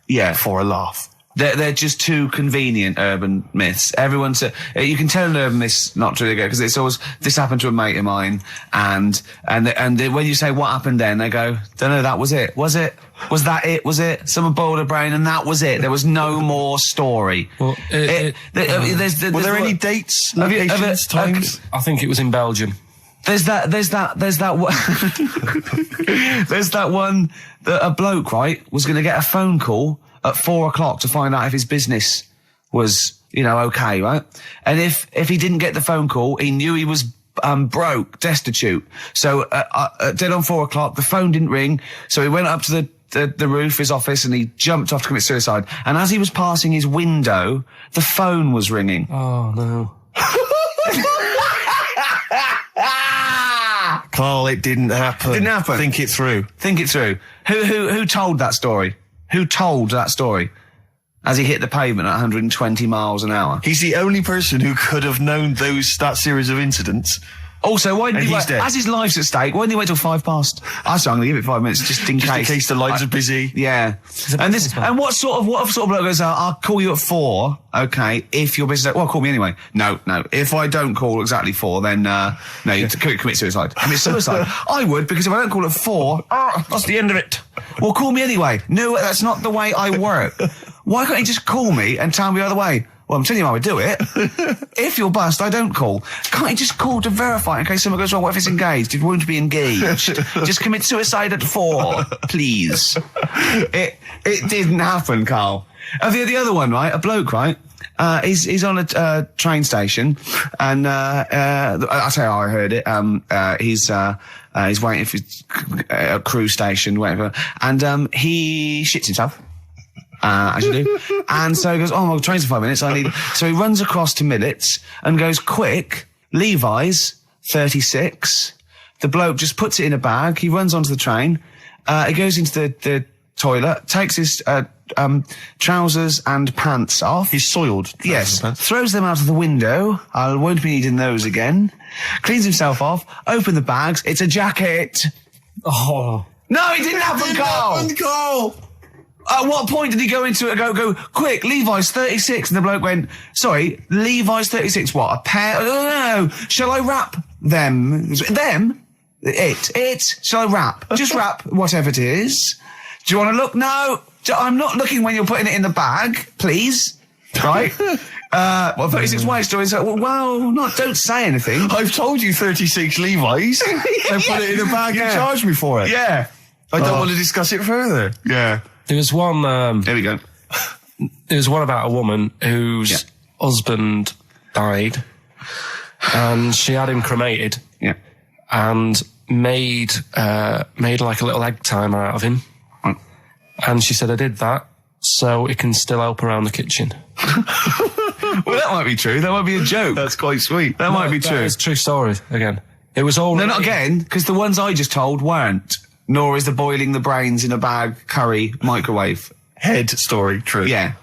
Yeah. For a laugh. They're just too convenient urban myths. Everyone you can tell an urban myth's not true because it's always, this happened to a mate of mine, and when you say what happened then, they go, don't know, that was it. Was it? Was that it? Was it? Someone boiled a brain and that was it. There was no more story. Well, Were there any dates, locations, times? I think it was in Belgium. There's that one that a bloke, right, was going to get a phone call at 4:00 to find out if his business was, okay, right? And if he didn't get the phone call, he knew he was broke, destitute. So dead on 4:00, the phone didn't ring, so he went up to the roof of his office and he jumped off to commit suicide. And as he was passing his window, the phone was ringing. Oh no. Carl, it didn't happen. Didn't happen. Think it through. Think it through. Who told that story? Who told that story? As he hit the pavement at 120 miles an hour. He's the only person who could have known that series of incidents. Also, why didn't he wait? Dead. As his life's at stake, why didn't he wait till 5 past? I said I'm going to give it 5 minutes just in Just in case the lines are busy. Yeah. And what sort of bloke goes, I'll call you at 4, okay, if you're busy. Well, call me anyway. No. If I don't call exactly 4, then, you commit suicide. Commit suicide. I would, because if I don't call at 4, that's the end of it. Well, call me anyway. No, that's not the way I work. Why can't you just call me and tell me the other way? Well, I'm telling you how I do it. If you're bust, I don't call. Can't you just call to verify in case something goes wrong? What if it's engaged? It won't be engaged. Just commit suicide at 4, please. It didn't happen, Carl. The other one, right? A bloke, right? He's on a train station, and I'll tell you how I heard it. He's waiting for a cruise station, whatever, and he shits himself. As you do. And so he goes, my train's in 5 minutes, so he runs across to Millets and goes, quick, Levi's, 36. The bloke just puts it in a bag, he runs onto the train, he goes into the toilet, takes his, trousers and pants off. He's soiled. Yes. Throws them out of the window. I won't be needing those again. Cleans himself off, open the bags, it's a jacket. Oh. No, it didn't happen, Carl! At what point did he go into it and go, quick, Levi's 36? And the bloke went, sorry, Levi's 36, what, a pair? No, shall I wrap them? Them? It. Shall I wrap? Just wrap whatever it is. Do you want to look? No, I'm not looking when you're putting it in the bag, please. Right? 36 white stories. Don't say anything. I've told you 36 Levi's. And put it in a bag and charge me for it. Yeah. I don't want to discuss it further. Yeah. There was one. There we go. There was one about a woman whose husband died, and she had him cremated. Yeah. And made like a little egg timer out of him. Right. And she said, I did that so it can still help around the kitchen. Well, that might be true. That might be a joke. That's quite sweet. That might be true. It's a true story again. It was all. No, not again, because the ones I just told weren't. Nor is the boiling the brains in a bag curry microwave head story true. Yeah,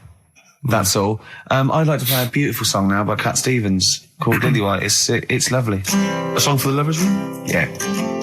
that's all. I'd like to play a beautiful song now by Cat Stevens called Lily White. It's lovely. A song for the lovers room? Yeah.